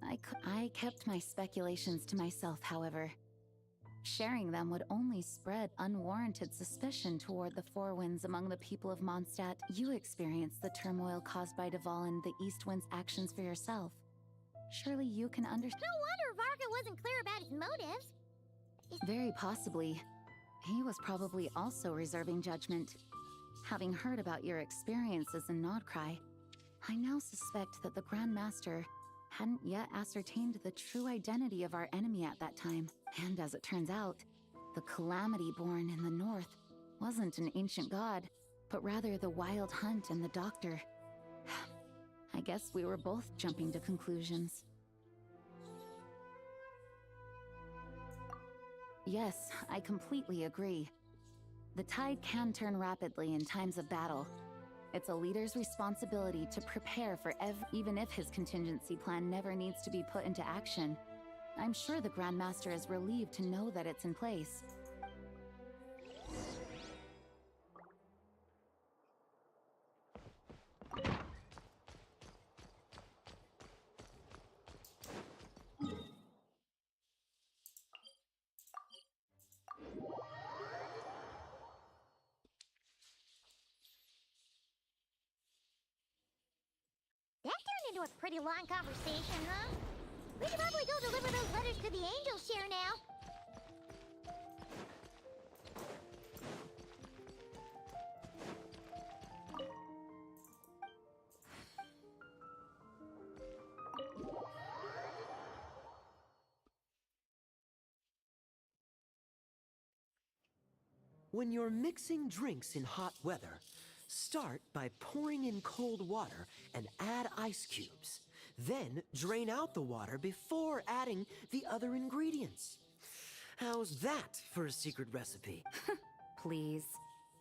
I kept my speculations to myself, however. Sharing them would only spread unwarranted suspicion toward the Four Winds among the people of Mondstadt. You experienced the turmoil caused by Dvalin the East Wind's actions for yourself. Surely you can understand. No wonder Varka wasn't clear about his motives. Very possibly. He was probably also reserving judgment. Having heard about your experiences in Nodcry, I now suspect that the Grand Master hadn't yet ascertained the true identity of our enemy at that time. And as it turns out, the calamity born in the north wasn't an ancient god, but rather the Wild Hunt and the Doctor. I guess we were both jumping to conclusions. Yes, I completely agree. The tide can turn rapidly in times of battle. It's a leader's responsibility to prepare for even if his contingency plan never needs to be put into action. I'm sure the Grand Master is relieved to know that it's in place. That turned into a pretty long conversation, huh? We should probably go deliver those letters to the Angel Share now. When you're mixing drinks in hot weather, start by pouring in cold water and add ice cubes. Then drain out the water before adding the other ingredients. How's that for a secret recipe? Please.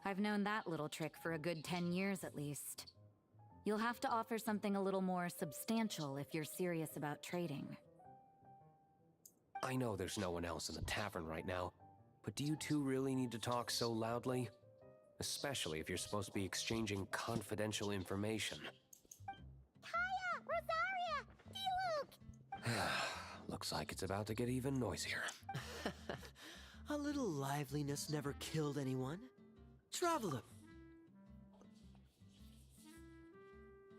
I've known that little trick for a good 10 years at least. You'll have to offer something a little more substantial if you're serious about trading. I know there's no one else in the tavern right now, but do you two really need to talk so loudly? Especially if you're supposed to be exchanging confidential information. Hiya! Rosaria! Diluc! Looks like it's about to get even noisier. A little liveliness never killed anyone. Traveler.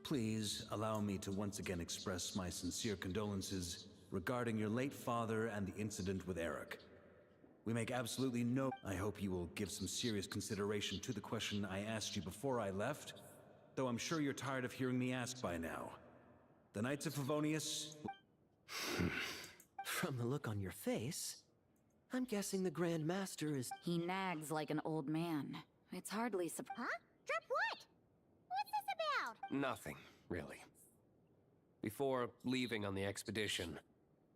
Please allow me to once again express my sincere condolences regarding your late father and the incident with Eric. We make absolutely no... I hope you will give some serious consideration to the question I asked you before I left, though I'm sure you're tired of hearing me ask by now. The Knights of Favonius... From the look on your face, I'm guessing the Grand Master is... He nags like an old man. It's hardly Huh? Drip what? What's this about? Nothing, really. Before leaving on the expedition,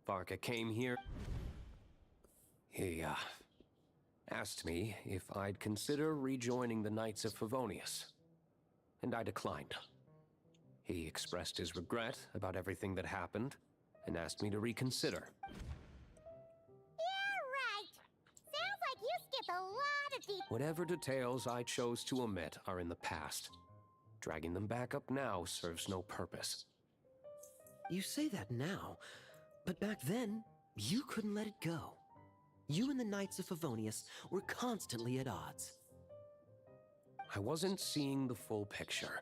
Varka came here. He, asked me if I'd consider rejoining the Knights of Favonius, and I declined. He expressed his regret about everything that happened, and asked me to reconsider. Yeah, right. Sounds like you skipped a lot of details. Whatever details I chose to omit are in the past. Dragging them back up now serves no purpose. You say that now, but back then, you couldn't let it go. You and the Knights of Favonius were constantly at odds. I wasn't seeing the full picture.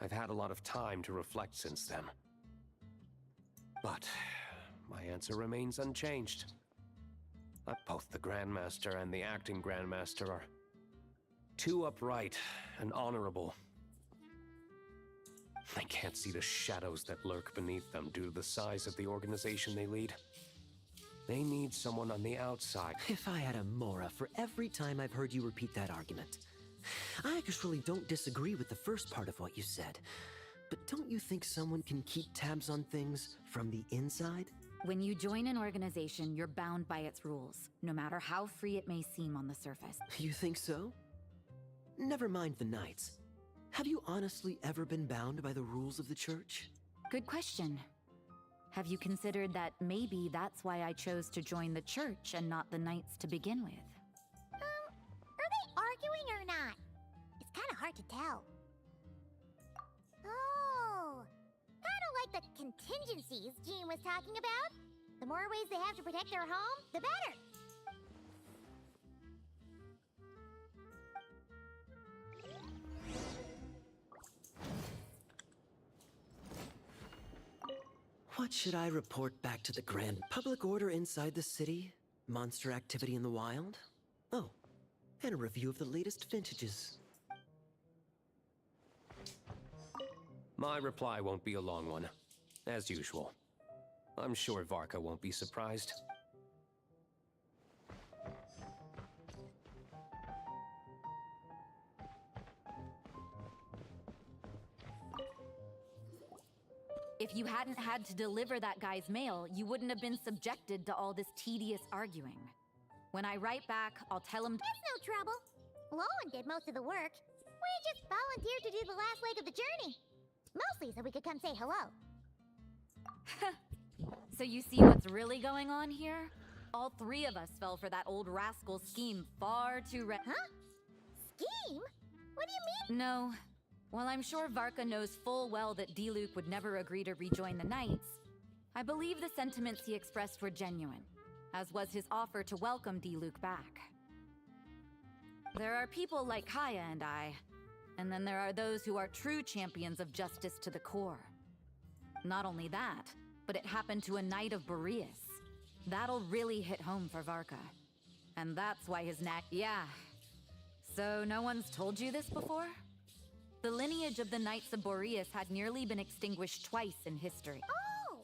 I've had a lot of time to reflect since then. But my answer remains unchanged. Both the Grandmaster and the acting Grandmaster are too upright and honorable. I can't see the shadows that lurk beneath them due to the size of the organization they lead. They need someone on the outside. If I had a Mora for every time I've heard you repeat that argument. I actually don't disagree with the first part of what you said. But don't you think someone can keep tabs on things from the inside? When you join an organization, you're bound by its rules, no matter how free it may seem on the surface. You think so? Never mind the Knights. Have you honestly ever been bound by the rules of the Church? Good question. Have you considered that maybe that's why I chose to join the Church and not the Knights to begin with? Are they arguing or not? It's kind hard to tell. Oh, kind of like the contingencies Jean was talking about. The more ways they have to protect their home, the better. What should I report back to the Grand? Public order inside the city? Monster activity in the wild? Oh, and a review of the latest vintages. My reply won't be a long one, as usual. I'm sure Varka won't be surprised. If you hadn't had to deliver that guy's mail, you wouldn't have been subjected to all this tedious arguing. When I write back, I'll tell him— It's no trouble. Lowen did most of the work. We just volunteered to do the last leg of the journey. Mostly so we could come say hello. So you see what's really going on here? All three of us fell for that old rascal's scheme far too Huh? Scheme? What do you mean? No. While I'm sure Varka knows full well that Diluc would never agree to rejoin the Knights, I believe the sentiments he expressed were genuine, as was his offer to welcome Diluc back. There are people like Kaya and I, and then there are those who are true champions of justice to the core. Not only that, but it happened to a Knight of Boreas. That'll really hit home for Varka. And that's why his knack— Yeah. So no one's told you this before? The lineage of the Knights of Boreas had nearly been extinguished twice in history. Oh!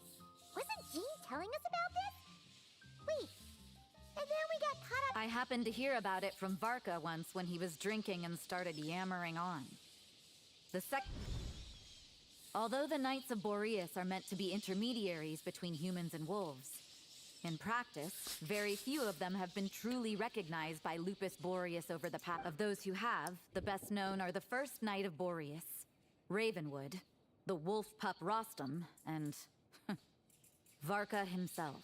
Wasn't Jean telling us about this? Wait, and then we got caught up— I happened to hear about it from Varka once when he was drinking and started yammering on. Although the Knights of Boreas are meant to be intermediaries between humans and wolves, in practice, very few of them have been truly recognized by Lupus Boreas over the path. Of those who have, the best known are the first Knight of Boreas, Ravenwood, the wolf pup Rostam, and Varka himself.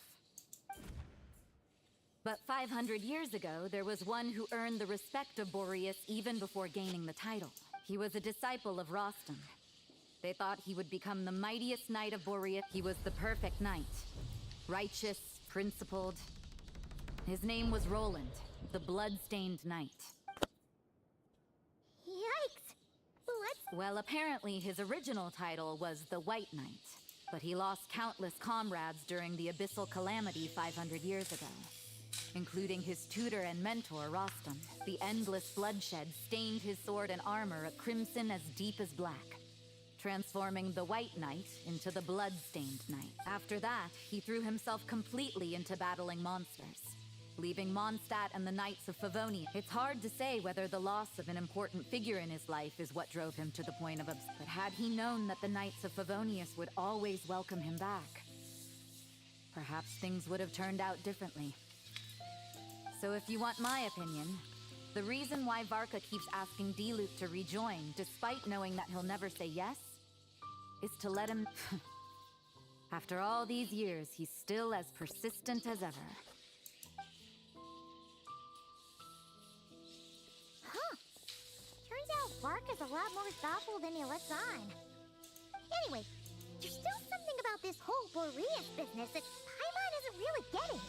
But 500 years ago, there was one who earned the respect of Boreas even before gaining the title. He was a disciple of Rostam. They thought he would become the mightiest Knight of Boreas. He was the perfect knight. Righteous, principled. His name was Roland, the blood-stained knight. Yikes! Well, apparently his original title was the White Knight, but he lost countless comrades during the Abyssal Calamity 500 years ago, including his tutor and mentor, Rostam. The endless bloodshed stained his sword and armor a crimson as deep as black, transforming the White Knight into the Blood-Stained Knight. After that, he threw himself completely into battling monsters, leaving Mondstadt and the Knights of Favonia. It's hard to say whether the loss of an important figure in his life is what drove him to the point of but had he known that the Knights of Favonius would always welcome him back, perhaps things would have turned out differently. So if you want my opinion, the reason why Varka keeps asking Diluc to rejoin, despite knowing that he'll never say yes, is to let him— After all these years, he's still as persistent as ever. Huh. Turns out Varka's a lot more thoughtful than he lets on. Anyway, there's still something about this whole Boreas business that Paimon isn't really getting.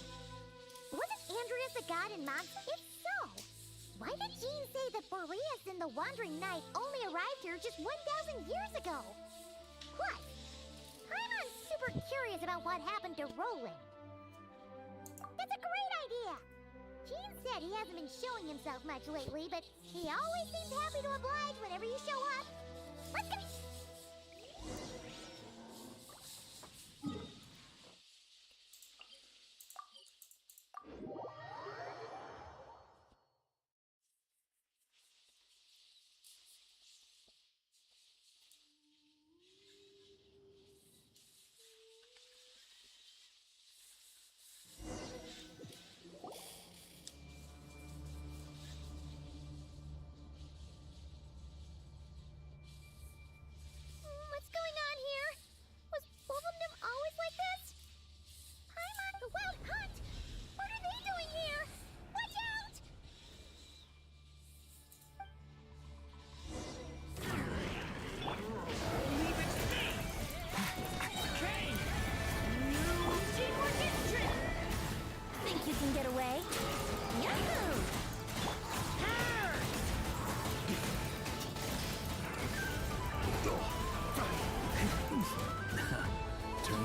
Wasn't Andreas a god in Mons? If so, why did Jean say that Boreas and the Wandering Knight only arrived here just 1,000 years ago? Plus, Paimon's super curious about what happened to Roland. That's a great idea! Jean said he hasn't been showing himself much lately, but he always seems happy to oblige whenever you show up. Let's go!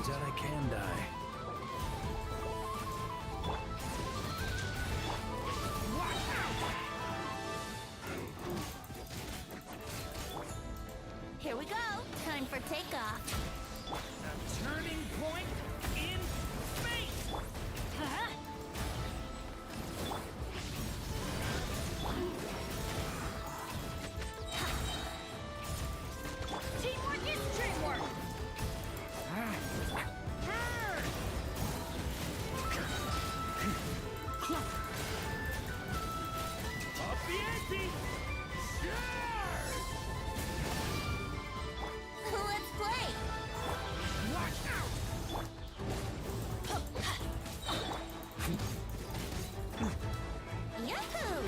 Turns out I can die. Here we go. Time for takeoff. A turning point in fate! Huh? Teamwork is dreamwork! Up the ante! Let's play! Watch out! Yahoo!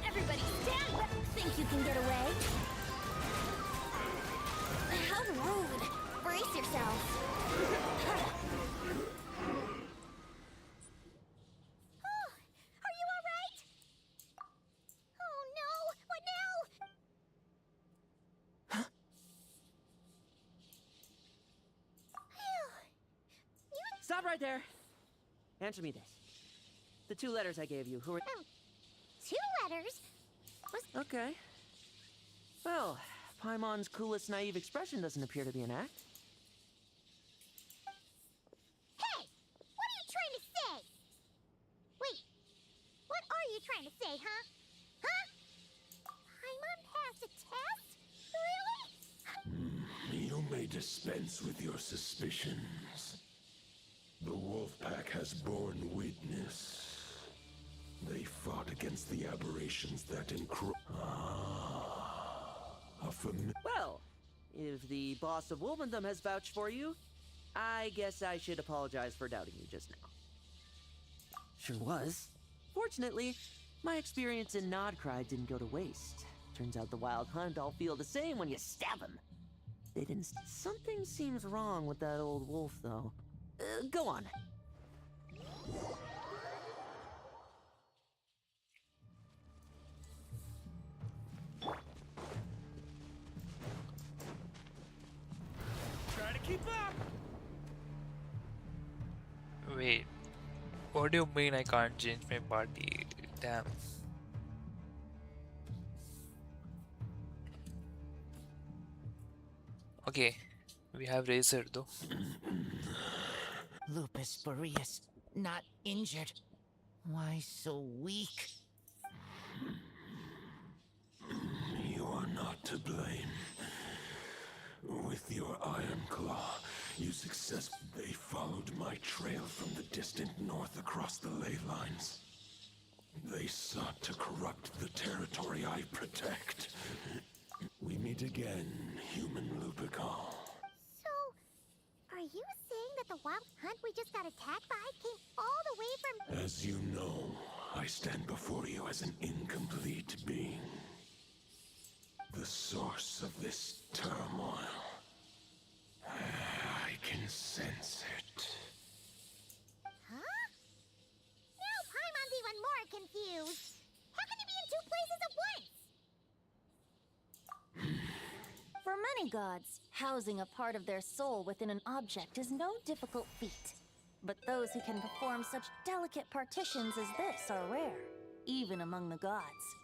Everybody stand back! Think you can get away? How rude! Brace yourselves! Oh, are you alright? Oh no! What now? Stop right there. Answer me this. The 2 letters I gave you, who are... 2 letters? Okay. Well, Paimon's coolest naive expression doesn't appear to be an act. Hey! What are you trying to say? Wait, what are you trying to say, huh? Huh? Paimon passed a test? Really? You may dispense with your suspicions. The Wolfpack has borne witness. They fought against the aberrations that Well, if the boss of Wolvendom has vouched for you, I guess I should apologize for doubting you just now. Sure was. Fortunately, my experience in Nodcry didn't go to waste. Turns out the Wild Hunt all feel the same when you stab them. They didn't... Something seems wrong with that old wolf, though. Go on. Try to keep up! Wait, what do you mean I can't change my party? Damn. Okay, we have Razor though. Lupus Boreas, not injured. Why so weak? You are not to blame. With your Iron Claw, you success. They followed my trail from the distant north across the ley lines. They sought to corrupt the territory I protect. We meet again, human Lupical. So, are you saying that the Wild Hunt we just got attacked by came all the way from... As you know, I stand before you as an incomplete being. The source of this turmoil. I can sense it. Huh? Now Paimon's even more confused. How can he be in 2 places at once? For many gods, housing a part of their soul within an object is no difficult feat. But those who can perform such delicate partitions as this are rare, even among the gods.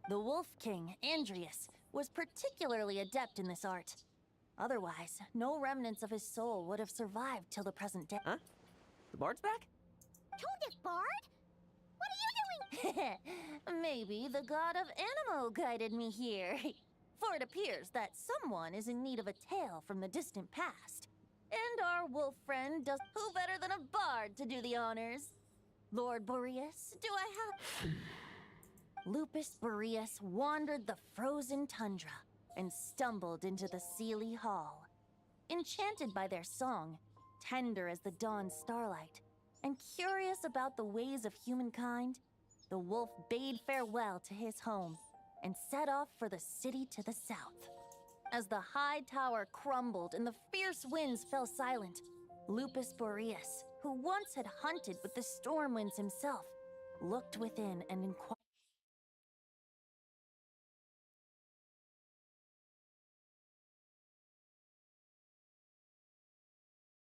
The Wolf King, Andrius, was particularly adept in this art. Otherwise, no remnants of his soul would have survived till the present day. Huh? The bard's back? Told Bard? What are you doing? Maybe the god of Animo guided me here. For it appears that someone is in need of a tale from the distant past. And our wolf friend does who better than a bard to do the honors? Lord Boreas, do I have... Lupus Boreas wandered the frozen tundra and stumbled into the Seelie Hall. Enchanted by their song, tender as the dawn starlight, and curious about the ways of humankind, the wolf bade farewell to his home and set off for the city to the south. As the high tower crumbled and the fierce winds fell silent, Lupus Boreas, who once had hunted with the storm winds himself, looked within and inquired.